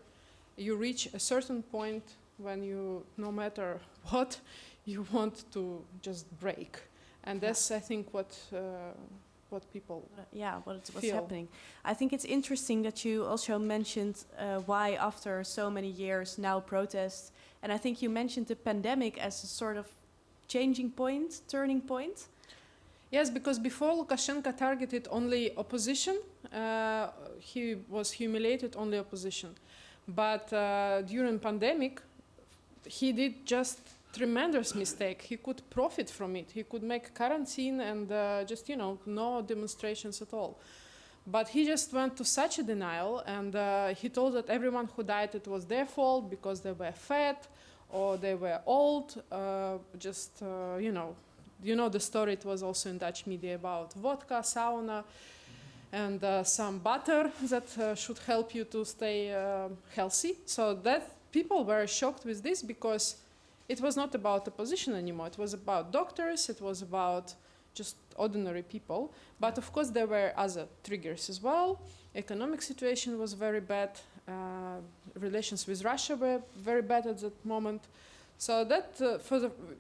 you reach a certain point when you, no matter what, you want to just break. And that's, I think, what people what's feel. happening. I think it's interesting that you also mentioned why after so many years now protests, and I think you mentioned the pandemic as a sort of changing point, turning point. Yes, because before Lukashenko targeted only opposition, he was humiliated only opposition. But during pandemic, he did just tremendous mistake. He could profit from it. He could make quarantine and just, you know, no demonstrations at all. But he just went to such a denial, and he told that everyone who died, it was their fault because they were fat or they were old. You know the story. It was also in Dutch media about vodka, sauna, and some butter that should help you to stay healthy. So that people were shocked with this because it was not about opposition anymore. It was about doctors. It was about just ordinary people. But of course, there were other triggers as well. Economic situation was very bad. Relations with Russia were very bad at that moment. So that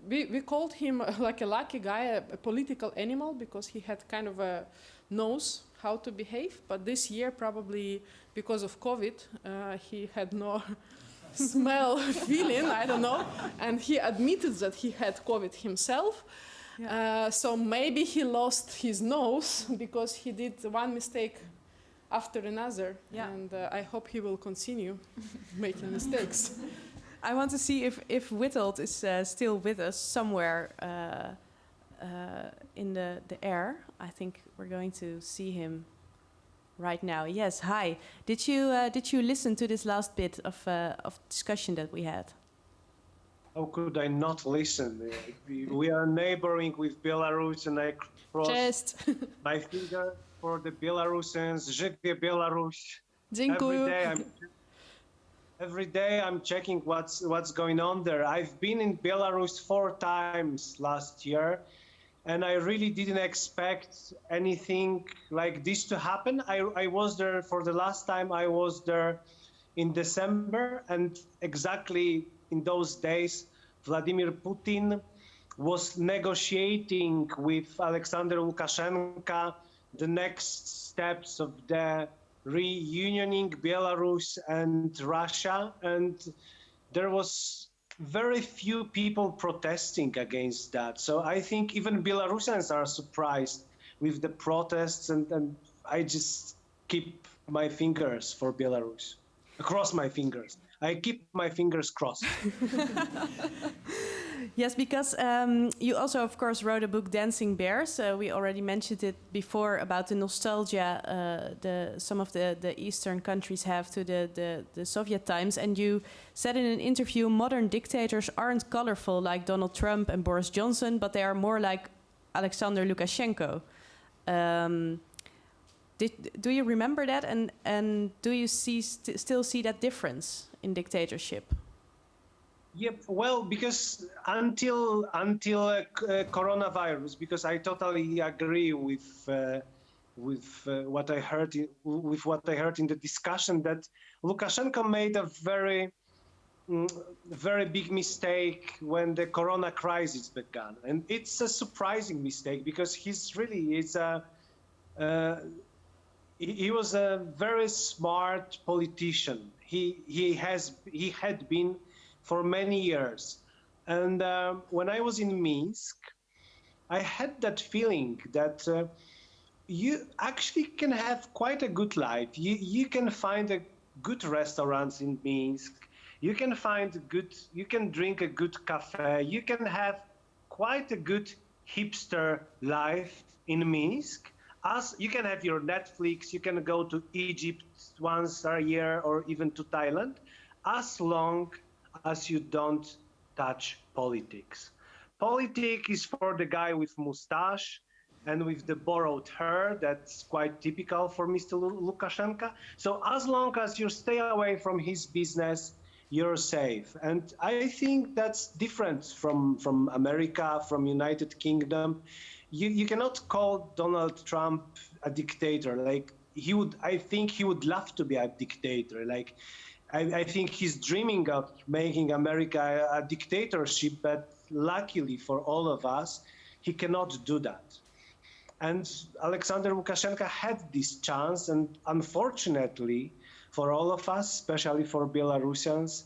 we called him like a lucky guy, a political animal, because he had kind of a nose how to behave. But this year, probably because of COVID, he had no smell feeling, I don't know, and he admitted that he had COVID himself. Yeah. So maybe he lost his nose because he did one mistake after another, and I hope he will continue making mistakes. I want to see if Witold is still with us somewhere in the air. I think we're going to see him right now. Yes, hi. Did you listen to this last bit of discussion that we had? How could I not listen? We are neighboring with Belarus, and I cross my finger for the Belarusians. Żyje Belarus. Dziękuję. Every day I'm checking what's going on there. I've been in Belarus 4 times last year, and I really didn't expect anything like this to happen. I was there for the last time. I was there in December, and exactly in those days, Vladimir Putin was negotiating with Alexander Lukashenko the next steps of the reunioning Belarus and Russia, and there was very few people protesting against that. So I think even Belarusians are surprised with the protests, and I just keep my fingers for Belarus. Cross my fingers. I keep my fingers crossed. Yes, because you also, of course, wrote a book, Dancing Bears. We already mentioned it before about the nostalgia some of the Eastern countries have to the Soviet times. And you said in an interview, modern dictators aren't colorful like Donald Trump and Boris Johnson, but they are more like Alexander Lukashenko. Do you remember that? And do you still see that difference in dictatorship? Yep. Well, because until coronavirus, because I totally agree with with what I heard in the discussion, that Lukashenko made a very big mistake when the Corona crisis began, and it's a surprising mistake because he was a very smart politician. He had been for many years, and when I was in Minsk, I had that feeling that you actually can have quite a good life. You can find a good restaurants in Minsk. You can drink a good cafe. You can have quite a good hipster life in Minsk. As you can have your Netflix, you can go to Egypt once a year or even to Thailand, as long as you don't touch politics. Politics is for the guy with mustache and with the borrowed hair. That's quite typical for Mr. Lukashenko. So as long as you stay away from his business, you're safe. And I think that's different from America, from United Kingdom. You cannot call Donald Trump a dictator. Like I think he would love to be a dictator. Like I think he's dreaming of making America a dictatorship, but luckily for all of us, he cannot do that. And Alexander Lukashenko had this chance, and unfortunately for all of us, especially for Belarusians,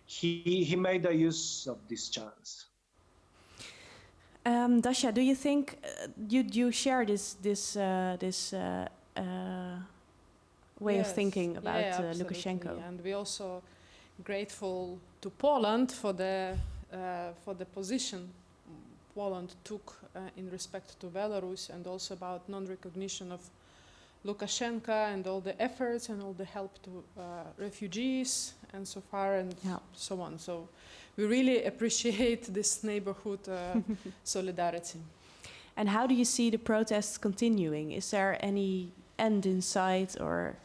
he made a use of this chance. Dasha, do you think you share this way of thinking about Lukashenko? And we're also grateful to Poland for the position Poland took in respect to Belarus, and also about non-recognition of Lukashenko and all the efforts and all the help to refugees and so far and so on. So we really appreciate this neighborhood solidarity. And how do you see the protests continuing? Is there any end in sight, or?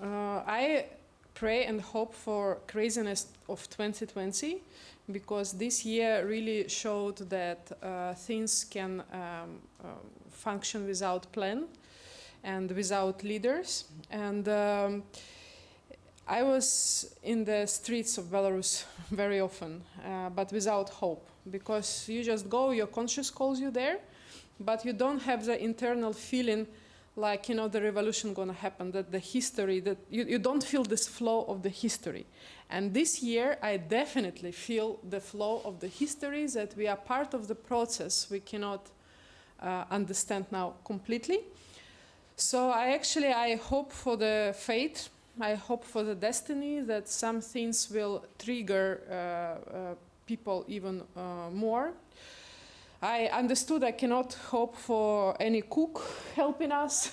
I pray and hope for craziness of 2020, because this year really showed that things can function without plan and without leaders. And I was in the streets of Belarus very often, but without hope, because you just go, your conscience calls you there, but you don't have the internal feeling like, you know, the revolution gonna happen, that the history, that you don't feel this flow of the history. And this year, I definitely feel the flow of the history, that we are part of the process we cannot understand now completely. So I hope for the fate, I hope for the destiny, that some things will trigger people even more. I understood I cannot hope for any cook helping us,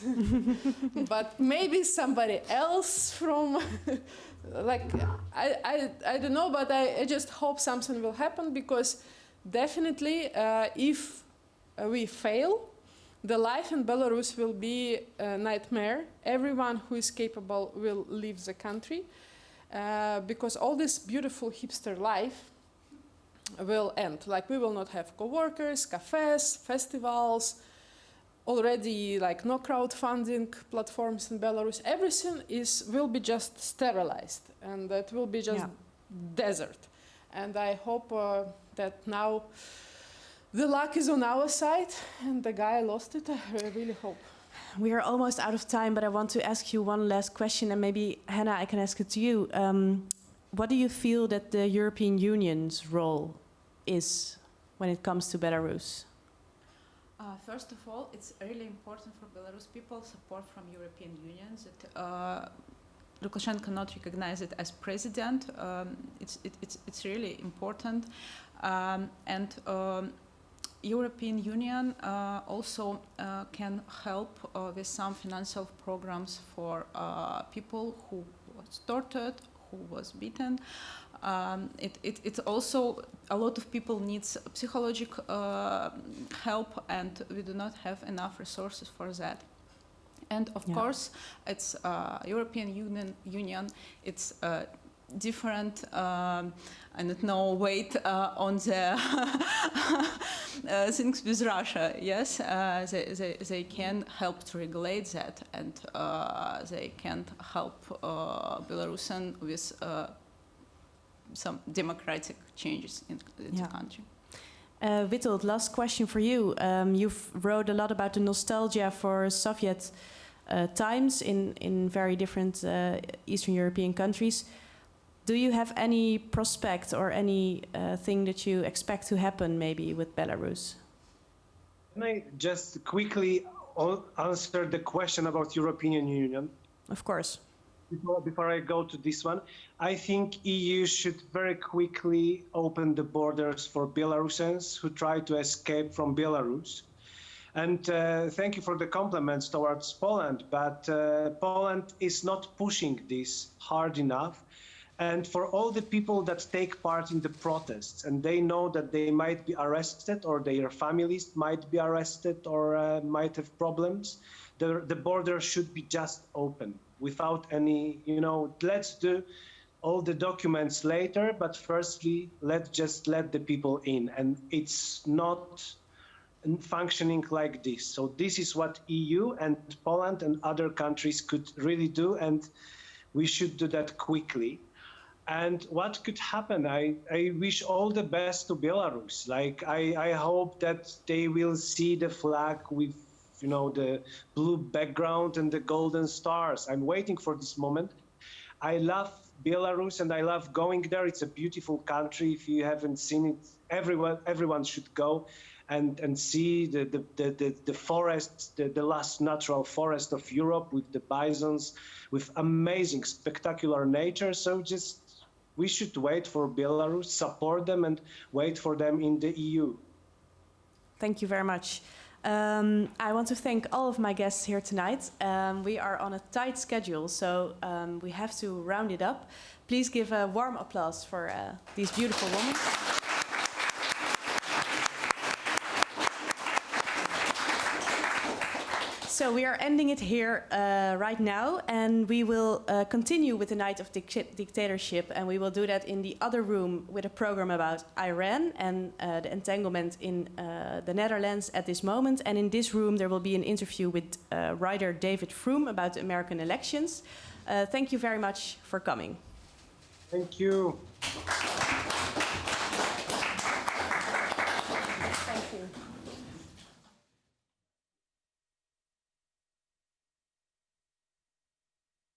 but maybe somebody else from, like, I don't know, but I just hope something will happen, because definitely if we fail, the life in Belarus will be a nightmare. Everyone who is capable will leave the country, because all this beautiful hipster life will end. Like, we will not have co-workers, cafes, festivals, already like no crowdfunding platforms in Belarus. Everything will be just sterilized, and that will be just desert. And I hope that now the luck is on our side, and the guy lost it. I really hope. We are almost out of time, but I want to ask you one last question, and maybe, Hanna, I can ask it to you. What do you feel that the European Union's role is when it comes to Belarus? First of all, it's really important for Belarus people support from European Union that Lukashenko cannot recognize it as president. It's really important, and European Union also can help with some financial programs for people who was tortured, who was beaten. It's also, a lot of people needs psychological help, and we do not have enough resources for that. And of course, it's European Union. It's different, I don't know, weight on the things with Russia. Yes, they can help to regulate that, and they can help Belarusian with some democratic changes in the country. Witold, last question for you. You've wrote a lot about the nostalgia for Soviet times in very different Eastern European countries. Do you have any prospect or any thing that you expect to happen maybe with Belarus? Can I just quickly answer the question about European Union? Of course. Before I go to this one, I think EU should very quickly open the borders for Belarusians who try to escape from Belarus. And thank you for the compliments towards Poland, but Poland is not pushing this hard enough. And for all the people that take part in the protests, and they know that they might be arrested or their families might be arrested or might have problems, the border should be just open without any, let's do all the documents later, but firstly, let's just let the people in. And it's not functioning like this. So this is what EU and Poland and other countries could really do, and we should do that quickly. And what could happen? I wish all the best to Belarus. Like, I hope that they will see the flag with, the blue background and the golden stars. I'm waiting for this moment. I love Belarus and I love going there. It's a beautiful country. If you haven't seen it, everyone should go and see the forest, the last natural forest of Europe with the bisons, with amazing, spectacular nature. So we should wait for Belarus, support them, and wait for them in the EU. Thank you very much. I want to thank all of my guests here tonight. We are on a tight schedule, so we have to round it up. Please give a warm applause for these beautiful women. So we are ending it here right now, and we will continue with the Night of Dictatorship, and we will do that in the other room with a program about Iran and the entanglement in the Netherlands at this moment. And in this room there will be an interview with writer David Froome about the American elections. Thank you very much for coming. Thank you. Thank you.